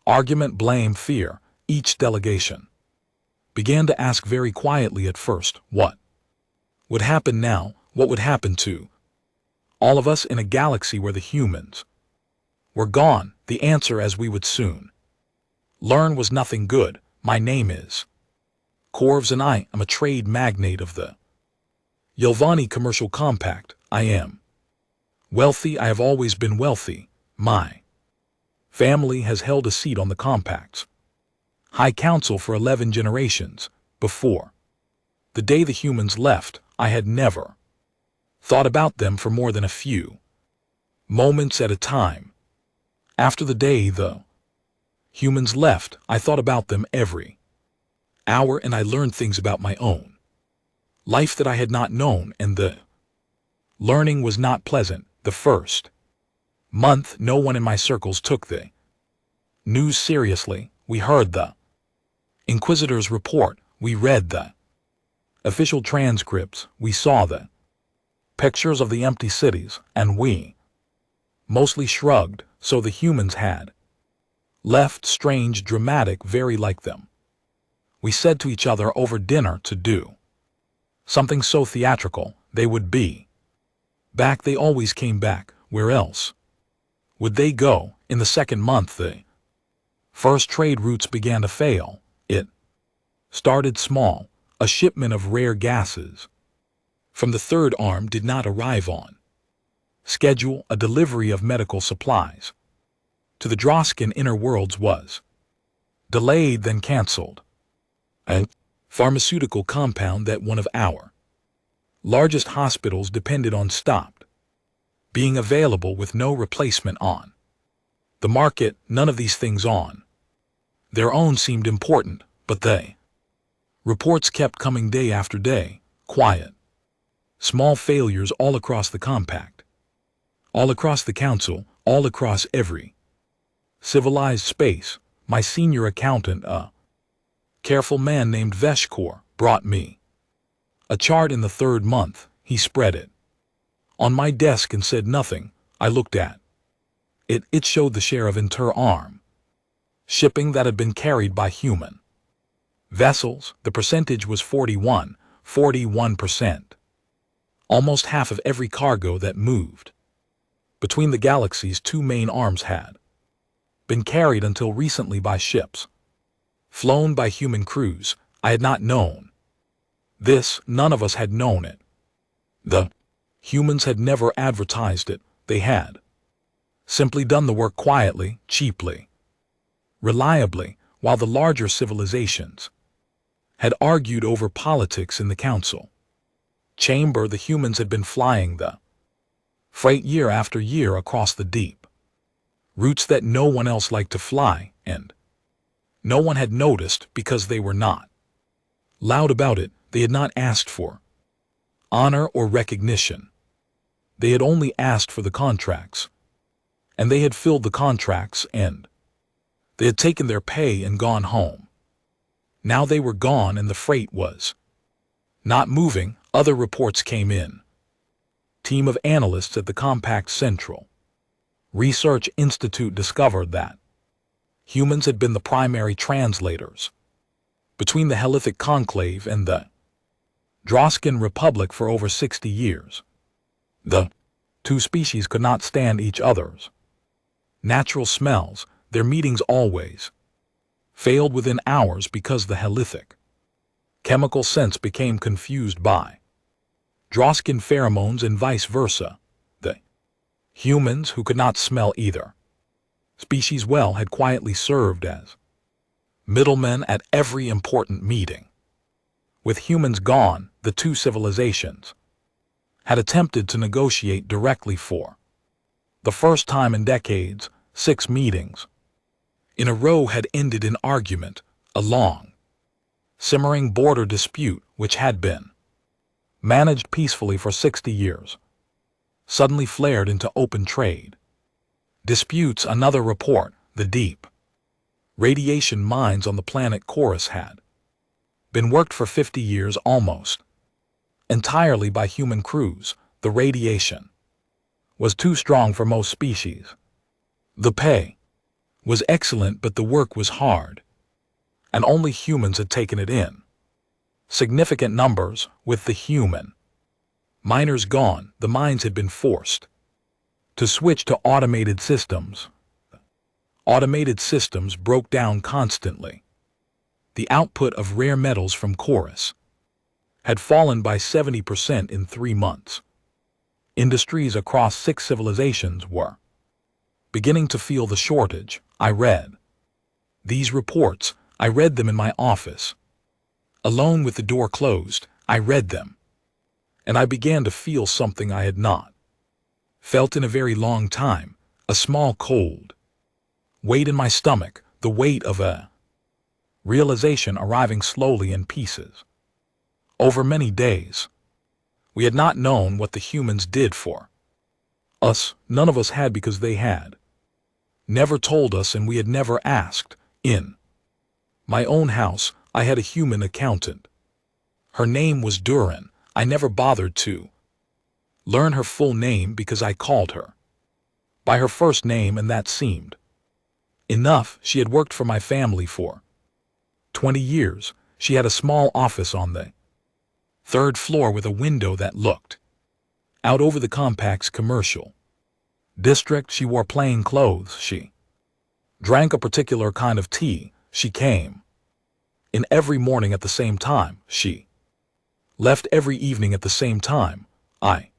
Argument, blame, fear. Each delegation began to ask very quietly at first, what would happen now? What would happen to all of us in a galaxy where the humans were gone? The answer, as we would soon learn, was nothing good. My name is Corvus, and I am a trade magnate of the Yelvani Commercial Compact. I am Wealthy, I have always been wealthy. My family has held a seat on the compact's High Council for 11 generations. Before the day the humans left, I had never thought about them for more than a few moments at a time. After the day the humans left, I thought about them every hour, and I learned things about my own life that I had not known, and the learning was not pleasant. The first month, no one in my circles took the news seriously. We heard the Inquisitor's report, we read the official transcripts, we saw the pictures of the empty cities, and we mostly shrugged. So the humans had left, strange, dramatic, very like them. We said to each other over dinner to do something so theatrical. They would be back. They always came back. Where else would they go? In the second month, the first trade routes began to fail. It started small. A shipment of rare gases from the third arm did not arrive on schedule. A delivery of medical supplies to the Droskin inner worlds was delayed, then canceled. A pharmaceutical compound that one of our largest hospitals depended on stopped being available, with no replacement on the market. None of these things on their own seemed important, but they reports kept coming day after day. Quiet, small failures all across the compact, all across the council, all across every civilized space. My senior accountant, a careful man named Veshkor, brought me a chart in the third month. He spread it on my desk and said nothing. I looked at it. It showed the share of inter-arm shipping that had been carried by human vessels. The percentage was 41%. Almost half of every cargo that moved between the galaxies' two main arms had been carried until recently by ships flown by human crews. I had not known this. None of us had known it. The humans had never advertised it. They had simply done the work quietly, cheaply, reliably, while the larger civilizations had argued over politics in the council chamber. The humans had been flying the freight year after year across the deep routes that no one else liked to fly, and no one had noticed because they were not loud about it. They had not asked for honor or recognition. They had only asked for the contracts, and they had filled the contracts, and they had taken their pay and gone home. Now they were gone, and the freight was not moving. Other reports came in. Team of analysts at the Compact Central Research Institute discovered that humans had been the primary translators between the Helithic Conclave and the Droskin Republic for over 60 years. The two species could not stand each other's natural smells. Their meetings always failed within hours because the Helithic chemical sense became confused by Droskin pheromones and vice versa. The humans, who could not smell either species well, had quietly served as middlemen at every important meeting. With humans gone, the two civilizations had attempted to negotiate directly for the first time in decades. 6 meetings in a row had ended in argument. A long, simmering border dispute, which had been managed peacefully for 60 years, suddenly flared into open trade disputes. Another report, the deep radiation mines on the planet Chorus had been worked for 50 years almost entirely by human crews. The radiation was too strong for most species. The pay was excellent, but the work was hard, and only humans had taken it in significant numbers. With the human miners gone, the mines had been forced to switch to automated systems. Automated systems broke down constantly. The output of rare metals from Chorus had fallen by 70% in 3 months. Industries across 6 civilizations were beginning to feel the shortage. I read these reports. I read them in my office. Alone with the door closed, I read them. And I began to feel something I had not felt in a very long time, a small cold weight in my stomach, the weight of a realization arriving slowly in pieces. Over many days, we had not known what the humans did for us. None of us had, because they had never told us, and we had never asked. In my own house, I had a human accountant. Her name was Duran. I never bothered to learn her full name because I called her by her first name, and that seemed enough. She had worked for my family for 20 years. She had a small office on the 3rd floor with a window that looked out over the Compact's commercial district. She wore plain clothes. She drank a particular kind of tea. She came in every morning at the same time. She left every evening at the same time. I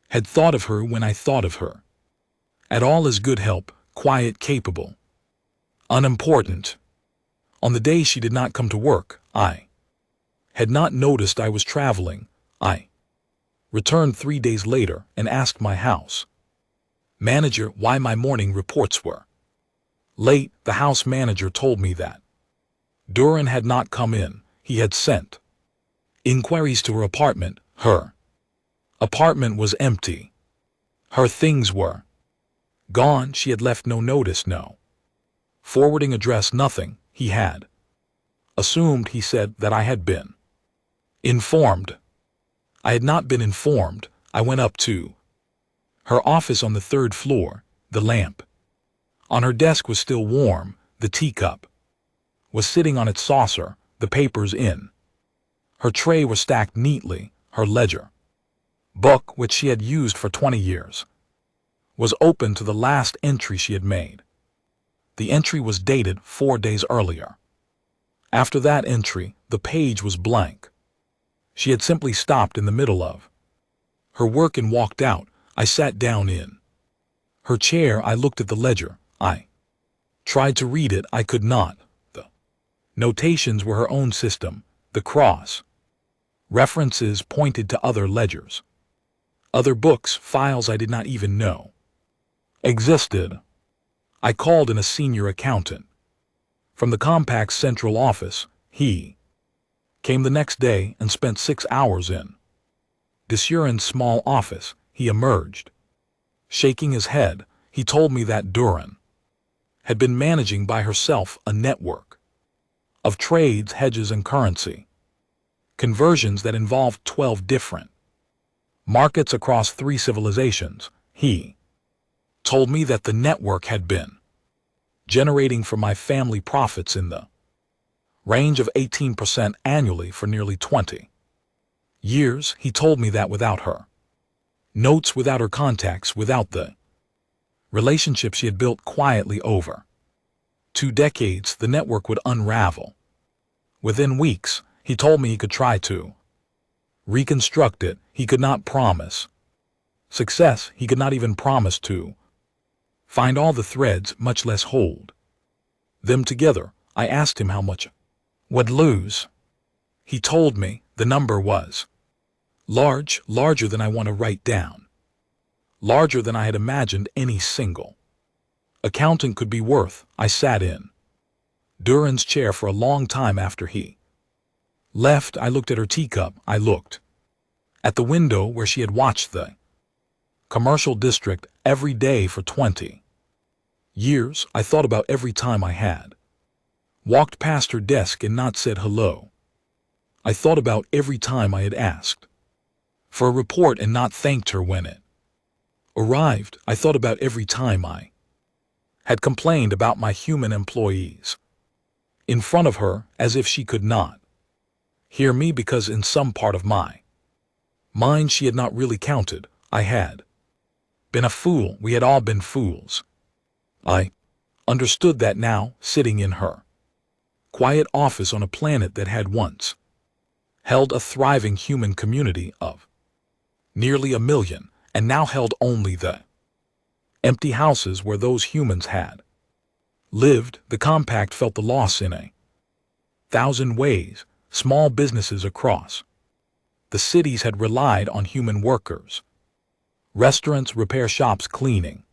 had thought of her when I thought of her at all as good help, quiet, capable, unimportant. On the day she did not come to work, I had not noticed I was traveling. I returned 3 days later and asked my house manager why my morning reports were late. The house manager told me that Duran had not come in. He had sent inquiries to her apartment. Her apartment was empty. Her things were gone. She had left no notice, no forwarding address, nothing. He had assumed, he said, that I had been informed. I had not been informed. I went up to her office on the 3rd floor. The lamp on her desk was still warm. The teacup was sitting on its saucer. The papers in her tray were stacked neatly. Her ledger book, which she had used for 20 years, was open to the last entry she had made. The entry was dated 4 days earlier. After that entry, the page was blank. She had simply stopped in the middle of her work and walked out. I sat down in her chair. I looked at the ledger. I tried to read it. I could not. The notations were her own system. The cross references pointed to other ledgers, other books, files I did not even know existed. I called in a senior accountant from the Compact's central office. He came the next day and spent 6 hours in Duran's small office. He emerged, shaking his head. He told me that Duran had been managing by herself a network of trades, hedges, and currency conversions that involved 12 different markets across 3 civilizations. He told me that the network had been generating for my family profits in the range of 18% annually for nearly 20 years. He told me that without her notes, without her contacts, without the relationship she had built quietly over 2 decades, the network would unravel within weeks. He told me he could try to reconstruct it. He could not promise success. He could not even promise to find all the threads, much less hold them together. I asked him how much would lose. He told me the number was large, larger than I want to write down, larger than I had imagined any single accountant could be worth. I sat in Duran's chair for a long time after he left. I looked at her teacup. I looked at the window where she had watched the commercial district every day for 20 years. I thought about every time I had walked past her desk and not said hello. I thought about every time I had asked for a report and not thanked her when it arrived. I thought about every time I had complained about my human employees in front of her, as if she could not hear me, because in some part of my mind she had not really counted. I had been a fool. We had all been fools. I understood that now, sitting in her quiet office on a planet that had once held a thriving human community of nearly 1 million, and now held only the empty houses where those humans had lived. The compact felt the loss in a thousand ways. Small businesses across the cities had relied on human workers. Restaurants, repair shops, cleaning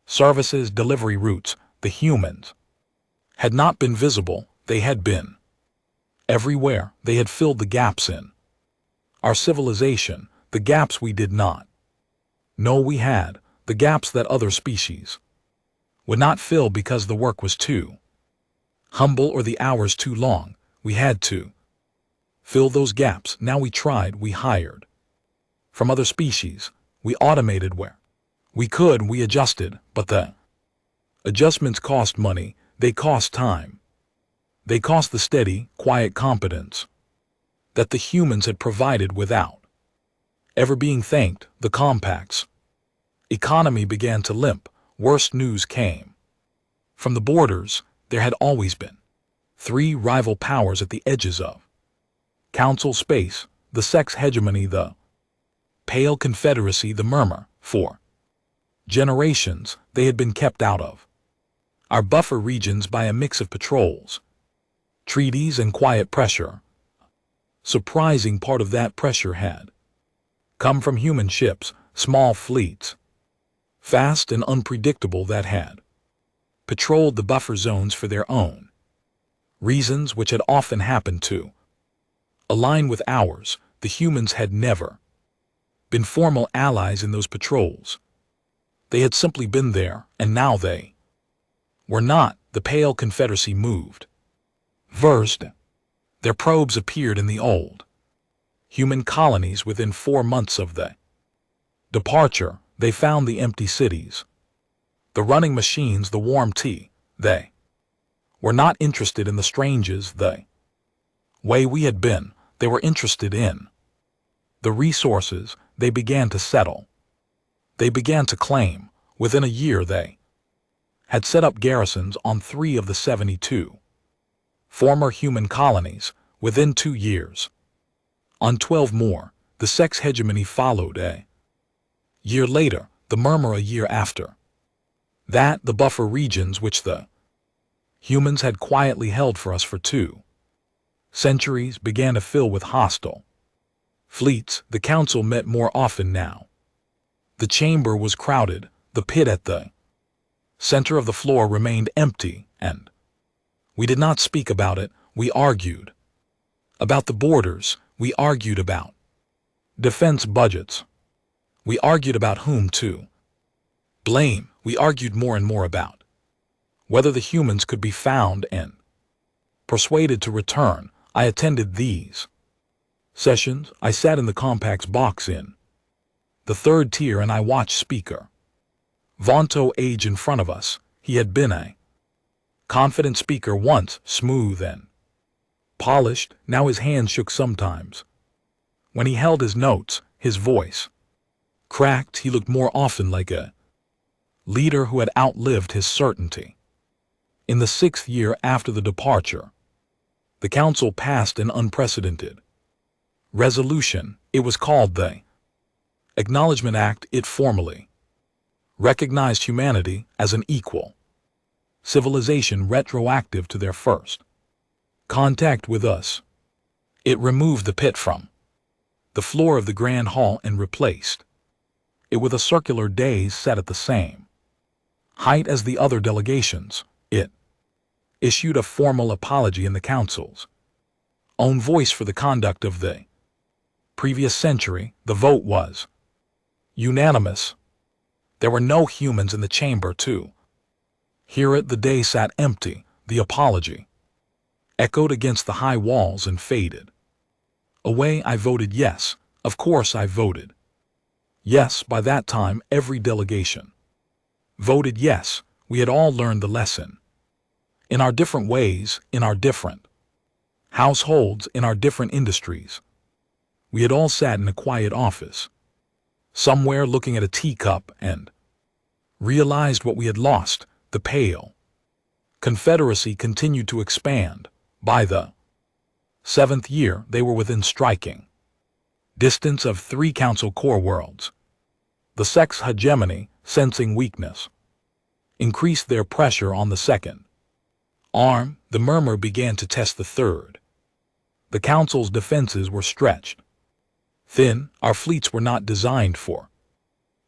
services, delivery routes. The humans had not been visible. They had been everywhere. They had filled the gaps in our civilization, the gaps we did not know we had, the gaps that other species would not fill because the work was too humble or the hours too long. We had to fill those gaps. Now we tried, we hired from other species, we automated where we could, we adjusted, but the adjustments cost money, they cost time. They cost the steady, quiet competence that the humans had provided without ever being thanked. The compact's economy began to limp. Worst news came from the borders. There had always been 3 rival powers at the edges of council space: the sex hegemony, the Pale Confederacy, the Murmur. For generations, they had been kept out of our buffer regions by a mix of patrols, treaties, and quiet pressure. Surprising part of that pressure had come from human ships, small fleets, fast and unpredictable, that had patrolled the buffer zones for their own reasons, which had often happened to align with ours. The humans had never been formal allies in those patrols. They had simply been there, and now they were not. The Pale Confederacy moved. First, their probes appeared in the old human colonies. Within 4 months of the departure, they found the empty cities, the running machines, the warm tea. They were not interested in the strangers the way we had been. They were interested in the resources. They began to settle. They began to claim. Within a year, they had set up garrisons on 3 of the 72 former human colonies. Within 2 years, on 12 more. The sex hegemony followed a year later, the Murmur a year after that, the buffer regions which the humans had quietly held for us for 2 centuries began to fill with hostile fleets. The council met more often now. The chamber was crowded. The pit at the center of the floor remained empty, and we did not speak about it. We argued about the borders. We argued about defense budgets. We argued about whom to blame. We argued more and more about whether the humans could be found and persuaded to return. I attended these sessions. I sat in the compact's box in the 3rd tier, and I watched Speaker Vonto age in front of us. He had been a confident speaker once, smooth and polished. Now his hands shook sometimes. When he held his notes, his voice cracked. He looked more often like a leader who had outlived his certainty. In the 6th year after the departure, the council passed an unprecedented resolution. It was called the Acknowledgement Act. It formally recognized humanity as an equal civilization retroactive to their first contact with us. It removed the pit from the floor of the Grand Hall and replaced it with a circular dais set at the same height as the other delegations. It issued a formal apology in the council's own voice for the conduct of the previous century. The vote was unanimous. There were no humans in the chamber to hear it. The day sat empty. The apology echoed against the high walls and faded away. I voted yes. Of course I voted yes. By that time, every delegation voted yes. We had all learned the lesson. In our different ways, in our different households, in our different industries. We had all sat in a quiet office somewhere looking at a teacup and realized what we had lost. The Pale Confederacy continued to expand. By the 7th year, they were within striking distance of 3 council core worlds. The sex hegemony, sensing weakness, increased their pressure on the second arm. The murmur began to test the third. The council's defenses were stretched thin. Our fleets were not designed for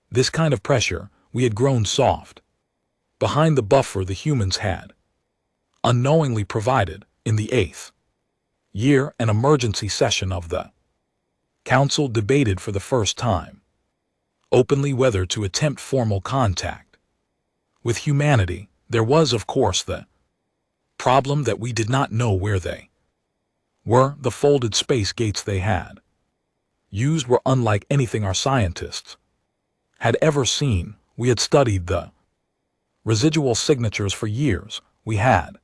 this kind of pressure. We had grown soft behind the buffer the humans had unknowingly provided. In the 8th year, an emergency session of the council debated for the first time openly whether to attempt formal contact with humanity. There was, of course, the problem that we did not know where they were. The folded space gates they had used were unlike anything our scientists had ever seen. We had studied the residual signatures for years. We had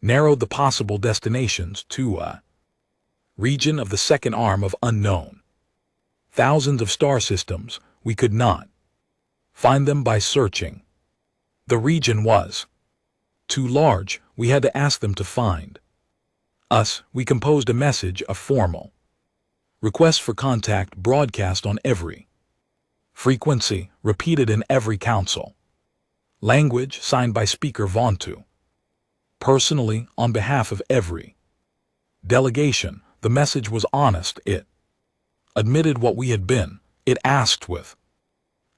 narrowed the possible destinations to a region of the second arm of unknown. Thousands of star systems, we could not find them by searching. The region was too large. We had to ask them to find us. We composed a message, a formal request for contact, broadcast on every frequency, repeated in every council language, signed by Speaker Vontu personally on behalf of every delegation. The message was honest. It admitted what we had been. It asked with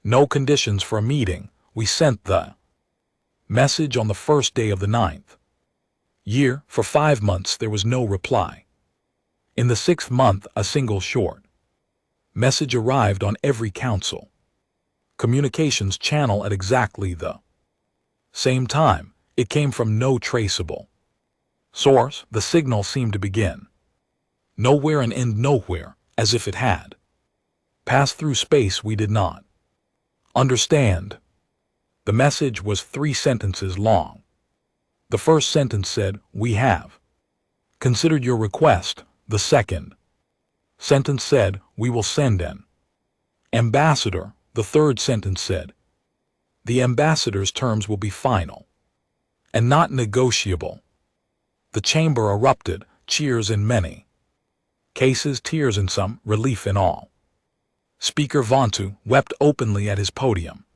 no conditions for a meeting. We sent the message on the first day of the 9th year. For 5 months there was no reply. In the 6th month, a single short message arrived on every council communications channel at exactly the same time. It came from no traceable source. The signal seemed to begin nowhere and end nowhere, as if it had passed through space we did not understand. The message was 3 sentences long. The first sentence said, "We have considered your request." The second sentence said, "We will send an ambassador." The third sentence said, "The ambassador's terms will be final and not negotiable." The chamber erupted, cheers in many cases, tears in some, relief in all. Speaker Vontu wept openly at his podium,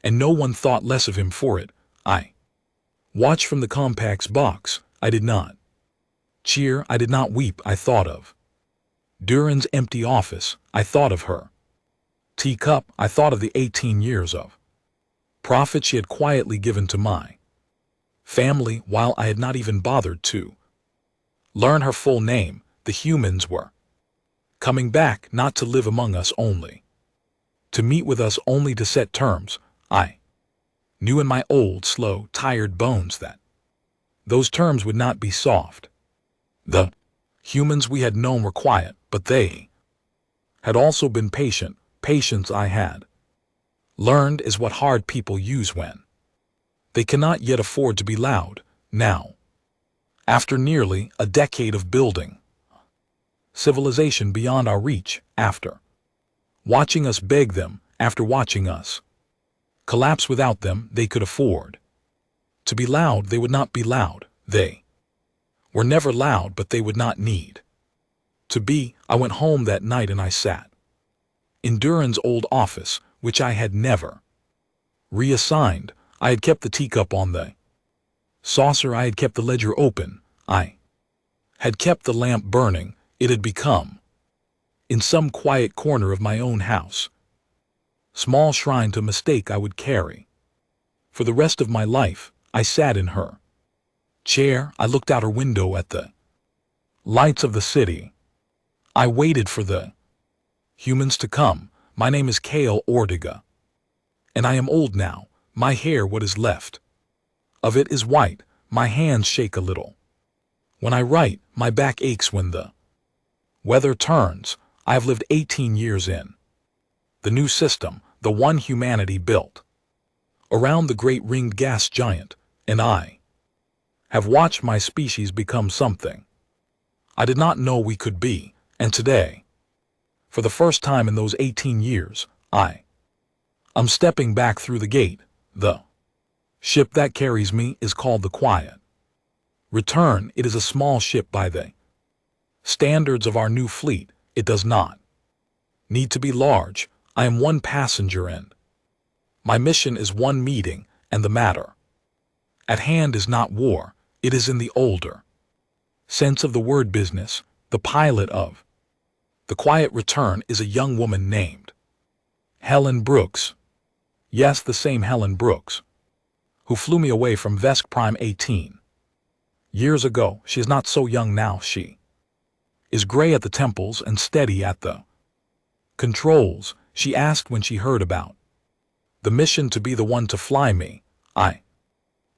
and no one thought less of him for it. I watched from the compact's box. I did not cheer, I did not weep. I thought of Duran's empty office. I thought of her teacup. I thought of the 18 years of profit she had quietly given to my family while I had not even bothered to learn her full name. The humans were coming back, not to live among us only, to meet with us only, to set terms. I knew in my old, slow, tired bones that those terms would not be soft. The humans we had known were quiet, but they had also been patient. Patience, I had learned, is what hard people use when they cannot yet afford to be loud. Now, after nearly a decade of building civilization beyond our reach, after watching us beg them, after watching us collapse without them, they could afford to be loud. They would not be loud. They were never loud, but they would not need to be. I went home that night and I sat in Duran's old office, which I had never reassigned. I had kept the teacup on the saucer. I had kept the ledger open. I had kept the lamp burning. It had become, in some quiet corner of my own house, small shrine to mistake I would carry for the rest of my life. I sat in her chair. I looked out her window at the lights of the city. I waited for the humans to come. My name is Kale Ortega, and I am old now. My hair, what is left of it, is white. My hands shake a little when I write. My back aches when the weather turns. I have lived 18 years in the new system, the one humanity built around the great ringed gas giant, and I have watched my species become something I did not know we could be. And today, for the first time in those 18 years, I am stepping back through the gate. The ship that carries me is called the Quiet Return. It is a small ship by the standards of our new fleet. It does not need to be large. I am one passenger and my mission is one meeting, and the matter at hand is not war, it is in the older sense of the word business. The pilot of the Quiet Return is a young woman named Helen Brooks. Yes, the same Helen Brooks, who flew me away from Vesk Prime 18 years ago. She is not so young now. She is gray at the temples and steady at the controls. She asked when she heard about the mission to be the one to fly me. I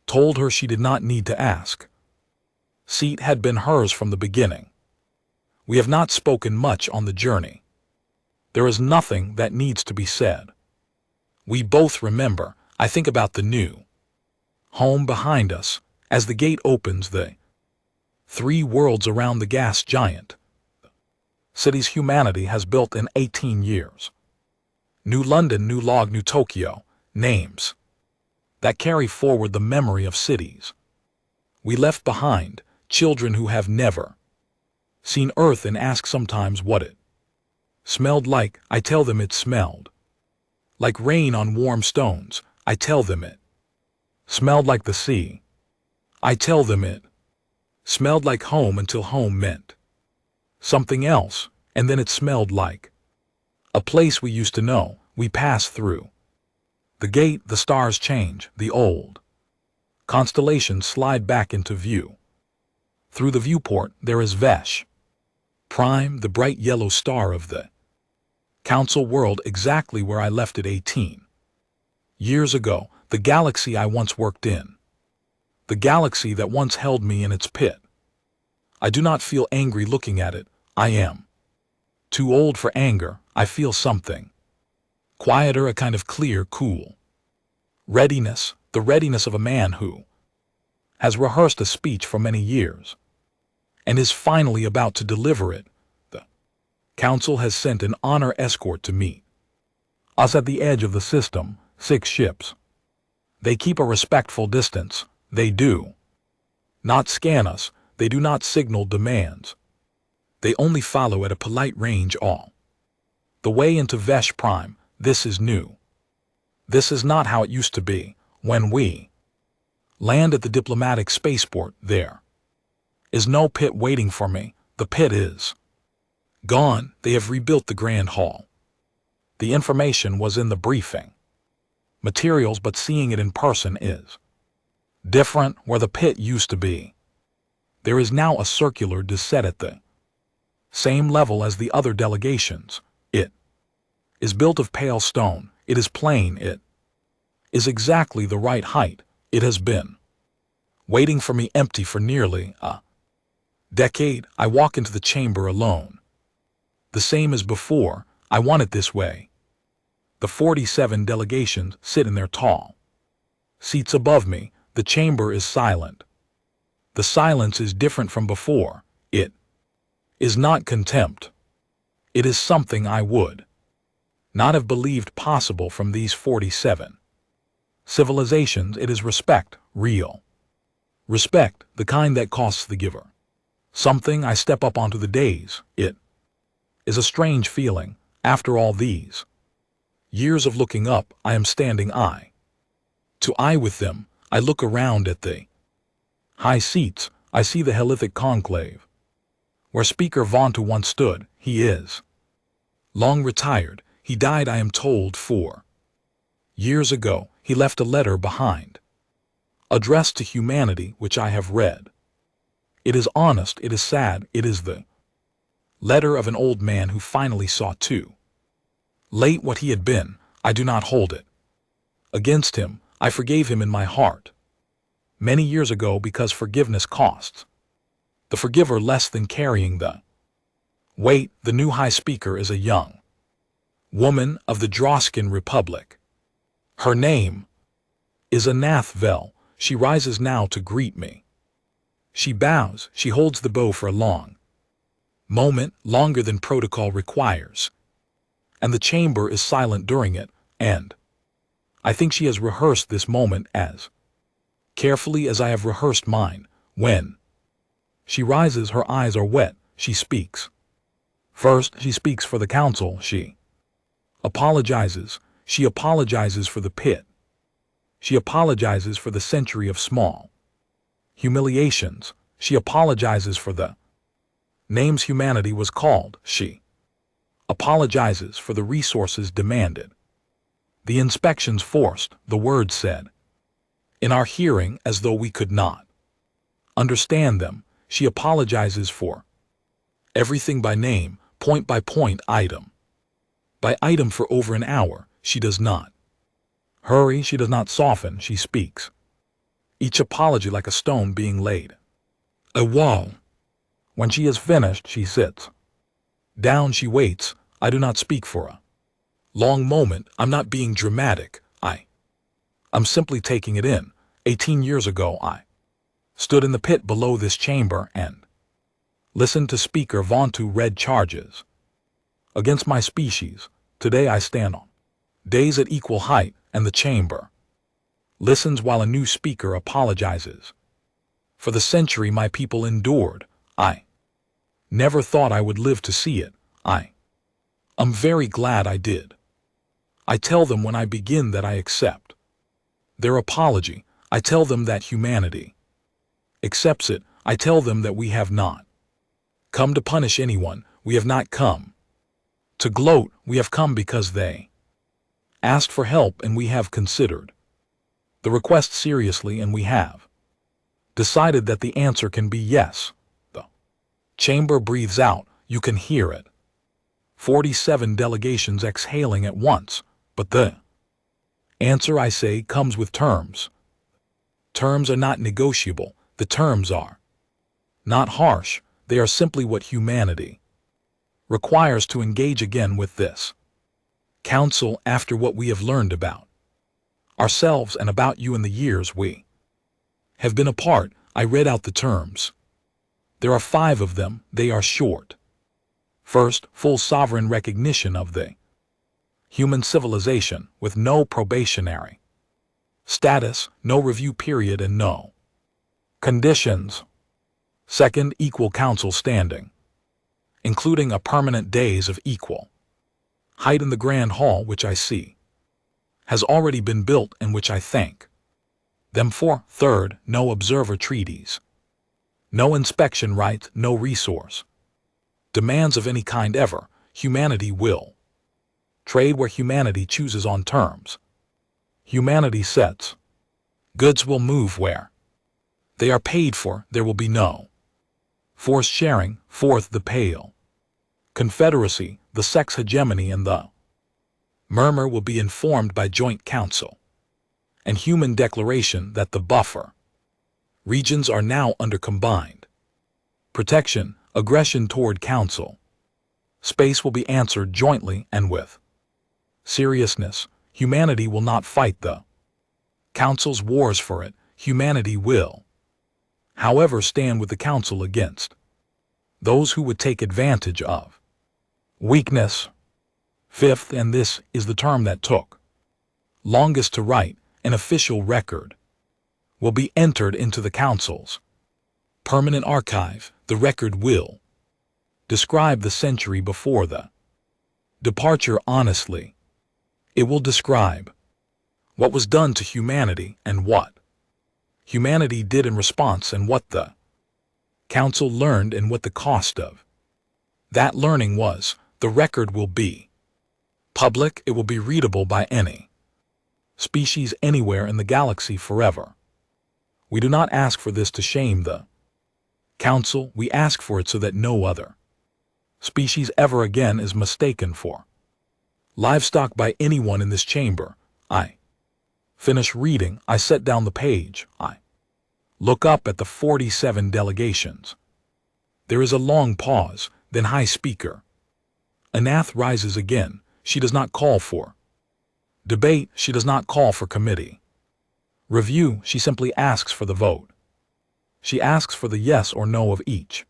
told her she did not need to ask. Seat had been hers from the beginning. We have not spoken much on the journey. There is nothing that needs to be said. We both remember, I think, about the new home behind us. As the gate opens, the three worlds around the gas giant cities humanity has built in 18 years. New London, New Log, New Tokyo, names that carry forward the memory of cities we left behind, children who have never seen Earth and ask sometimes what it smelled like. I tell them it smelled like rain on warm stones. I tell them it smelled like the sea. I tell them it smelled like home until home meant something else, and then it smelled like a place we used to know. We pass through the gate, the stars change, the old constellations slide back into view. Through the viewport there is Vesh Prime, the bright yellow star of the Council world, exactly where I left it 18 years ago, the galaxy I once worked in, the galaxy that once held me in its pit. I do not feel angry looking at it. I am too old for anger. I feel something quieter, a kind of clear, cool readiness, the readiness of a man who has rehearsed a speech for many years and is finally about to deliver it. The Council has sent an honor escort to meet us at the edge of the system, 6 ships. They keep a respectful distance. They do not scan us. They do not signal demands. They only follow at a polite range all the way into Vesh Prime. This is new. This is not how it used to be. When we land at the diplomatic spaceport, there is no pit waiting for me. The pit is gone. They have rebuilt the Grand Hall. The information was in the briefing materials, but seeing it in person is different. Where the pit used to be, there is now a circular descent at the same level as the other delegations. It is built of pale stone. It is plain. It is exactly the right height. It has been waiting for me empty for nearly a decade. I walk into the chamber alone. The same as before. I want it this way. The 47 delegations sit in their tall seats above me. The chamber is silent. The silence is different from before. It is not contempt. It is something I would not have believed possible from these 47 civilizations. It is respect, real respect, the kind that costs the giver something. I step up onto the dais. It is a strange feeling. After all these years of looking up, I am standing eye to eye with them. I look around at the high seats. I see the Helithic conclave, where Speaker Vontu once stood. He is long retired. He died, I am told, 4 years ago. He left a letter behind, addressed to humanity, which I have read. It is honest, it is sad, it is the letter of an old man who finally saw too late what he had been. I do not hold it against him. I forgave him in my heart many years ago, because forgiveness costs the forgiver less than carrying the weight. The new High Speaker is a young woman of the Droskin Republic. Her name is Anath Vel. She rises now to greet me. She bows. She holds the bow for a long moment, longer than protocol requires, and the chamber is silent during it, and I think she has rehearsed this moment as carefully as I have rehearsed mine. When she rises, her eyes are wet. She speaks. First, she speaks for the council. She Apologizes. She apologizes for the pit. She apologizes for the century of small humiliations. She apologizes for the names humanity was called. She apologizes for the resources demanded, the inspections forced, the words said in our hearing as though we could not understand them. She apologizes for everything by name, point by point, item by item for over an hour. She does not hurry, she does not soften, she speaks. Each apology like a stone being laid a wall. When she is finished, she sits down, she waits. I do not speak for a long moment. I'm not being dramatic. I'm simply taking it in. 18 years ago, I stood in the pit below this chamber and listened to Speaker Vontu read charges against my species. Today I stand on days at equal height, and the chamber listens while a new speaker apologizes for the century my people endured. I never thought I would live to see it. I'm very glad I did. I tell them when I begin that I accept their apology. I tell them that humanity accepts it. I tell them that we have not come to punish anyone. We have not come to gloat. We have come because they asked for help, and we have considered the request seriously, and we have decided that the answer can be yes. The chamber breathes out. You can hear it. 47 delegations exhaling at once, but the answer, I say, comes with terms. Terms are not negotiable. The terms are not harsh. They are simply what humanity requires to engage again with this council after what we have learned about ourselves and about you in the years we have been apart. I read out the terms. There are 5 of them. They are short. First, full sovereign recognition of the human civilization with no probationary status, no review period, and no conditions. Second, equal council standing, including a permanent days of equal height in the grand hall, which I see has already been built and which I thank them for. Third, no observer treaties, no inspection rights, no resource demands of any kind ever. Humanity will trade where humanity chooses on terms. Humanity sets goods will move where they are paid for. There will be no forced sharing. Fourth, the pale confederacy, the sex hegemony, and the murmur will be informed by joint council and human declaration that the buffer regions are now under combined protection. Aggression toward council space will be answered jointly and with seriousness. Humanity will not fight the council's wars for it. Humanity will, however, stand with the council against those who would take advantage of weakness. Fifth, and this is the term that took longest to write, an official record will be entered into the council's permanent archive. The record will describe the century before the departure honestly. It will describe what was done to humanity and what humanity did in response, and what the council learned and what the cost of that learning was. The record will be public. It will be readable by any species anywhere in the galaxy forever. We do not ask for this to shame the council. We ask for it so that no other species ever again is mistaken for livestock by anyone in this chamber. I finish reading. I set down the page. I look up at the 47 delegations. There is a long pause. Then High Speaker Anath rises again. She does not call for debate. She does not call for committee review. She simply asks for the vote. She asks for the yes or no of each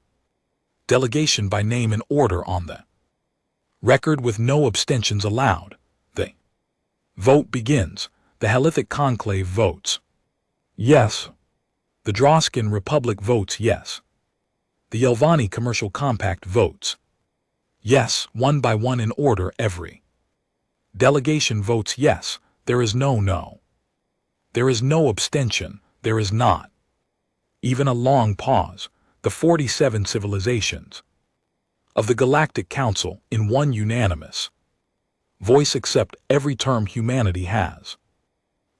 delegation by name in order on the record with no abstentions allowed. The vote begins. The Helithic Conclave votes yes. The Droskin Republic votes yes. The Yelvani Commercial Compact votes yes, one by one in order. Every Delegation votes yes, there is no no. There is no abstention, there is not. Even a long pause, the 47 civilizations of the Galactic Council in one unanimous voice accept every term humanity has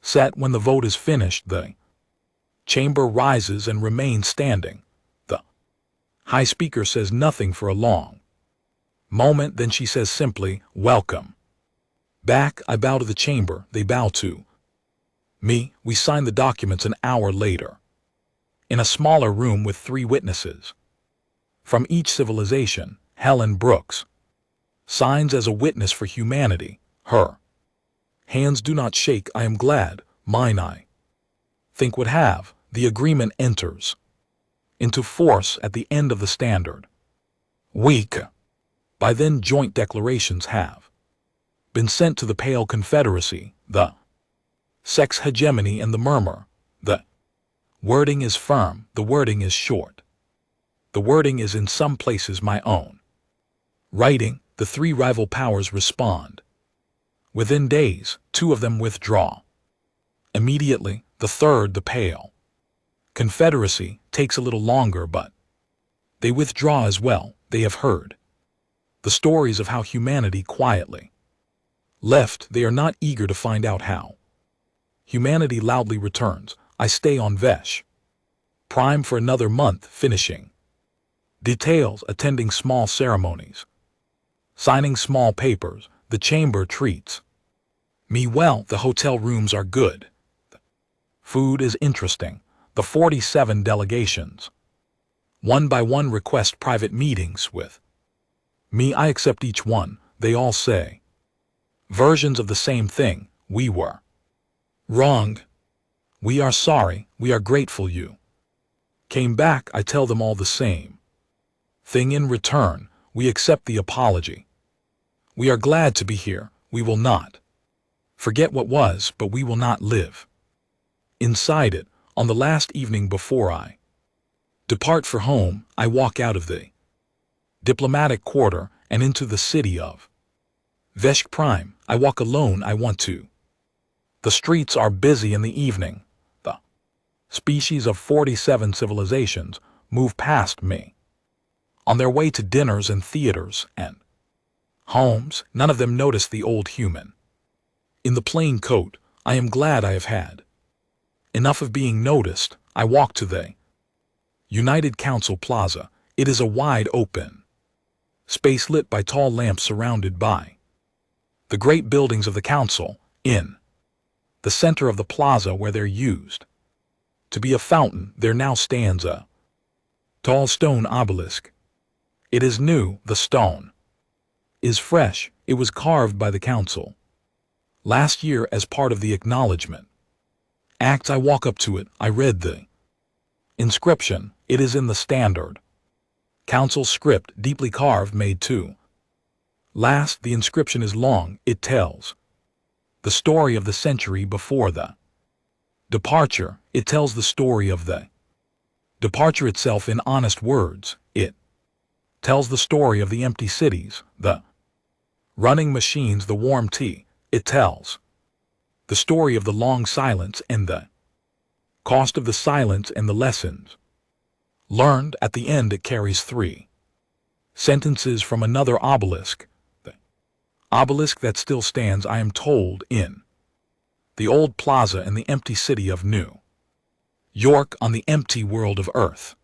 set. When the vote is finished, the chamber rises and remains standing. The High Speaker says nothing for a long moment, then she says simply, "Welcome back." I bow to the chamber, they bow to me. We sign the documents an hour later, in a smaller room with 3 witnesses from each civilization. Helen Brooks signs as a witness for humanity. Her hands do not shake. I am glad, mine I think would have. The agreement enters into force at the end of the standard week. By then joint declarations have been sent to the Pale Confederacy, the Sex Hegemony and the Murmur. The wording is firm, the wording is short. The wording is in some places my own writing. The 3 rival powers respond. Within days, 2 of them withdraw. Immediately, the third, the Pale Confederacy, takes a little longer, but they withdraw as well. They have heard the stories of how humanity quietly left. They are not eager to find out how humanity loudly returns. I stay on Vesh Prime for another month, finishing details, attending small ceremonies, signing small papers. The chamber treats me well. The hotel rooms are good. The food is interesting. The 47 delegations, one by one, request private meetings with me. I accept each one. They all say versions of the same thing. We were wrong. We are sorry. We are grateful you came back. I tell them all the same thing in return. We accept the apology. We are glad to be here. We will not forget what was, but we will not live inside it. On the last evening before I depart for home, I walk out of the diplomatic quarter and into the city of Vesh Prime. I walk alone. I want to. The streets are busy in the evening. The species of 47 civilizations move past me on their way to dinners and theaters and homes. None of them notice the old human in the plain coat. I am glad I have had enough of being noticed. I walk to the United Council Plaza. It is a wide open space lit by tall lamps surrounded by the great buildings of the council. In the center of the plaza, where there used to be a fountain, there now stands a tall stone obelisk. It is new. The stone is fresh. It was carved by the council last year as part of the acknowledgement act. I walk up to it. I read the inscription. It is in the standard council script, deeply carved, made too. Last, the inscription is long. It tells the story of the century before the departure. It tells the story of the departure itself in honest words. It tells the story of the empty cities, the running machines, the warm tea. It tells the story of the long silence and the cost of the silence and the lessons learned. At the end, it carries 3 sentences from another obelisk, the obelisk that still stands, I am told, in the old plaza in the empty city of New York, on the empty world of Earth.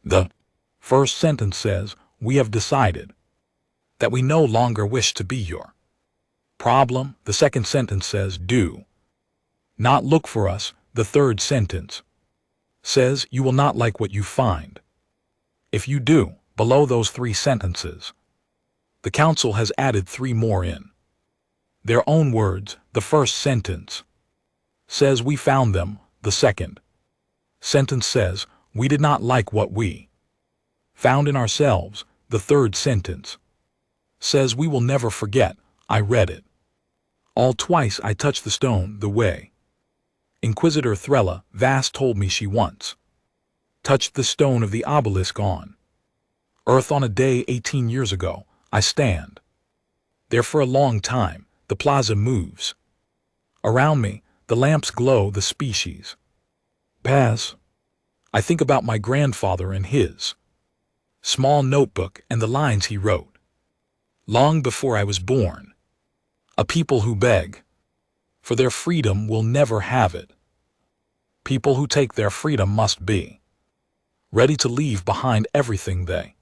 The first sentence says, "We have decided that we no longer wish to be your problem." The second sentence says, "Do not look for us." The third sentence says, "You will not like what you find if you do." Below those 3 sentences, the council has added 3 more in their own words. The first sentence says, "We found them." The second sentence says, "We did not like what we found in ourselves." The third sentence says, "We will never forget." I read it all twice. I touched the stone the way Inquisitor Thrella Vast told me she once touched the stone of the obelisk on Earth on a day 18 years ago. I stand there for a long time. the plaza moves. Around me, the lamps glow the species. Pass. I think about my grandfather and his small notebook and the lines he wrote. Long before I was born. A people who beg for their freedom will never have it. People who take their freedom must be ready to leave behind everything they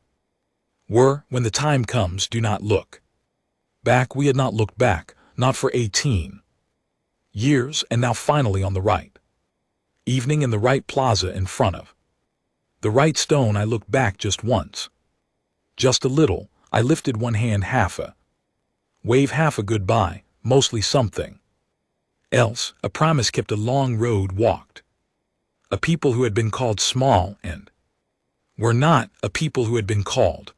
were. When the time comes, do not look back. We had not looked back, not for 18 years, and now finally on the right evening in the right plaza in front of the right stone, I looked back just once. Just a little. I lifted one hand, half a wave, half a goodbye, mostly something else. A promise kept, a long road walked. A people who had been called small and were not, a people who had been called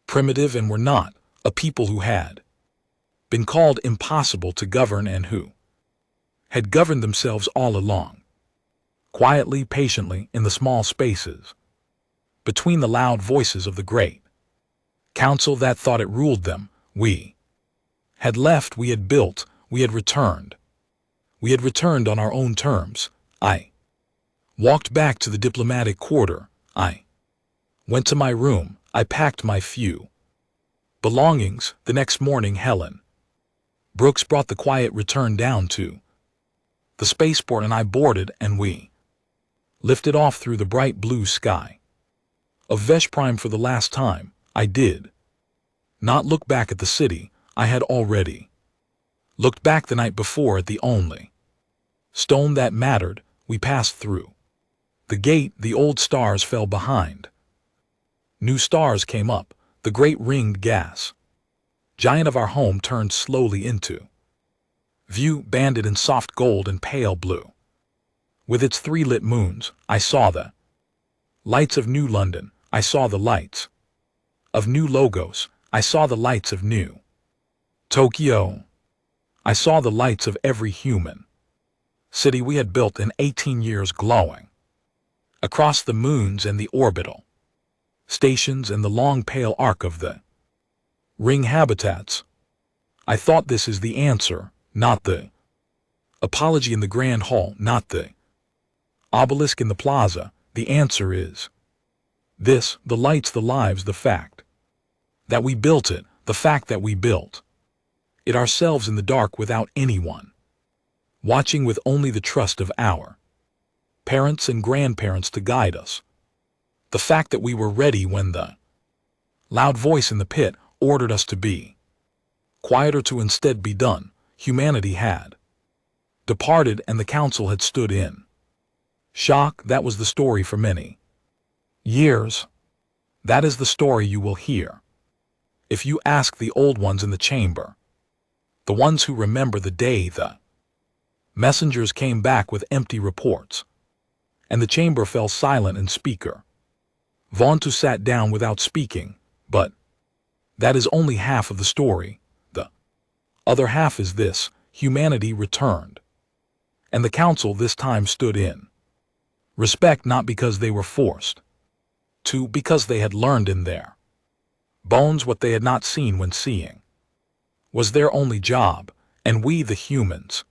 primitive and were not, a people who had been called impossible to govern and who had governed themselves all along. Quietly, patiently, in the small spaces between the loud voices of the great council that thought it ruled them, we had left, we had built, we had returned. We had returned on our own terms. I walked back to the diplomatic quarter. I went to my room. I packed my few belongings. The next morning, Helen Brooks brought the quiet return down to the spaceport, and I boarded, and we lifted off through the bright blue sky of Veszprém. For the last time, I did not look back at the city. I had already looked back the night before at the only stone that mattered. We passed through the gate. The old stars fell behind. New stars came up. The great ringed gas giant of our home turned slowly into view, banded in soft gold and pale blue. With its 3 lit moons, I saw the lights of New London. I saw the lights of New Logos. I saw the lights of New Tokyo. I saw the lights of every human city we had built in 18 years, glowing across the moons and the orbital stations and the long pale arc of the ring habitats. I thought, this is the answer, not the apology in the grand hall, not the obelisk in the plaza. The answer is this: the lights, the lives, the fact that we built it, the fact that we built it ourselves in the dark without anyone watching, with only the trust of our parents and grandparents to guide us. The fact that we were ready when the loud voice in the pit ordered us to be quieter, to instead be done. Humanity had departed and the council had stood in shock. That was the story for many years. That is the story you will hear if you ask the old ones in the chamber, the ones who remember the day the messengers came back with empty reports, and the chamber fell silent and speaker Vaughan sat down without speaking. But that is only half of the story. The other half is this: humanity returned, and the council this time stood in respect, not because they were forced to, because they had learned in their bones what they had not seen when seeing was their only job. And we, the humans,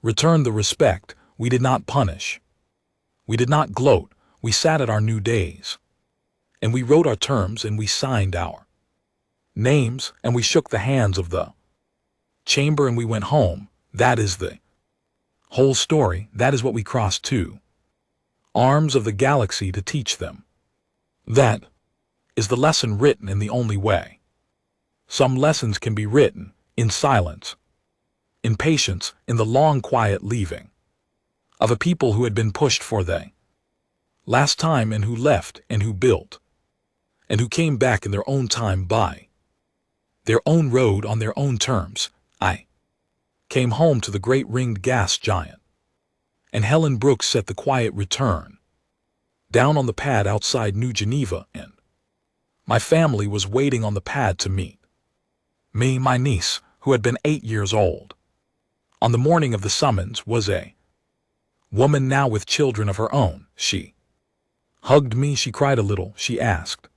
returned the respect. We did not punish. We did not gloat. We sat at our new days, and we wrote our terms, and we signed our names, and we shook the hands of the chamber, and we went home. That is the whole story. That is what we crossed to arms of the galaxy to teach them. That is the lesson written in the only way. Some lessons can be written in silence, in patience, in the long quiet leaving of a people who had been pushed for the last time, and who left, and who built, and who came back in their own time, by their own road, on their own terms. I came home to the great ringed gas giant, and Helen Brooks set the quiet return down on the pad outside New Geneva, and my family was waiting on the pad to meet me. My niece, who had been 8 years old on the morning of the summons, was a woman now with children of her own. She hugged me. She cried a little. She asked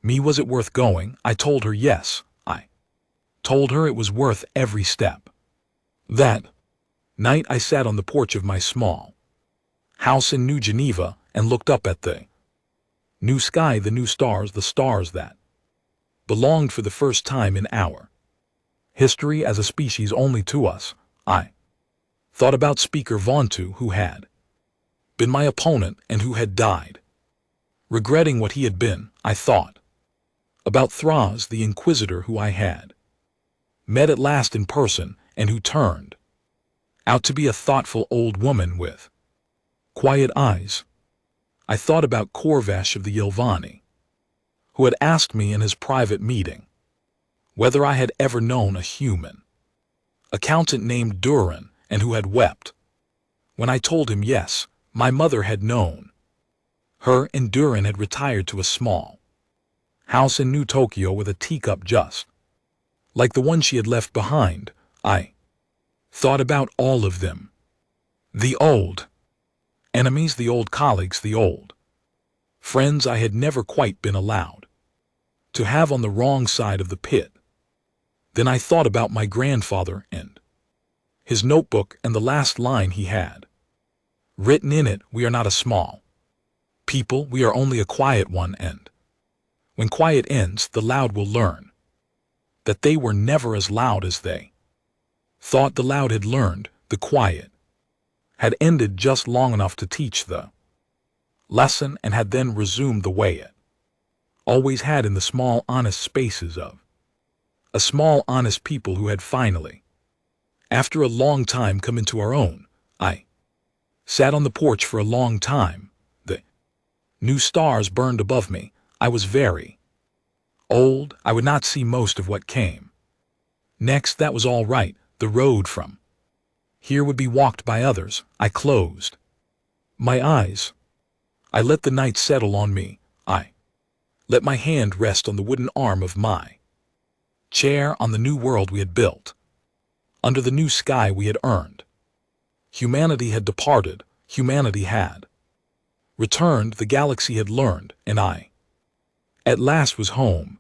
me, was it worth going? I told her yes. I told her it was worth every step. That night I sat on the porch of my small house in New Geneva and looked up at the new sky, the new stars, the stars that belonged for the first time in our history as a species only to us. I thought about Speaker Vontu, who had been my opponent and who had died. Regretting what he had been, I thought about Thraz, the Inquisitor who I had met at last in person and who turned out to be a thoughtful old woman with quiet eyes. I thought about Corvash of the Yelvani, who had asked me in his private meeting whether I had ever known a human accountant named Durin, and who had wept when I told him yes, my mother had known her, and Durin had retired to a small house in New Tokyo with a teacup just like the one she had left behind. I thought about all of them. The old enemies, the old colleagues, the old friends I had never quite been allowed to have on the wrong side of the pit. Then I thought about my grandfather and his notebook and the last line he had written in it, "We are not a small people, we are only a quiet one, and when quiet ends, the loud will learn that they were never as loud as they thought. The loud had learned, the quiet had ended just long enough to teach the lesson, and had then resumed the way it always had in the small, honest spaces of a small, honest people who had finally, after a long time, come into our own. I sat on the porch for a long time. The new stars burned above me. I was very old. I would not see most of what came next. That was all right. The road from here would be walked by others. I closed my eyes. I let the night settle on me. I let my hand rest on the wooden arm of my chair, on the new world we had built, under the new sky we had earned. Humanity had departed. Humanity had returned. The galaxy had learned, and I at last was home.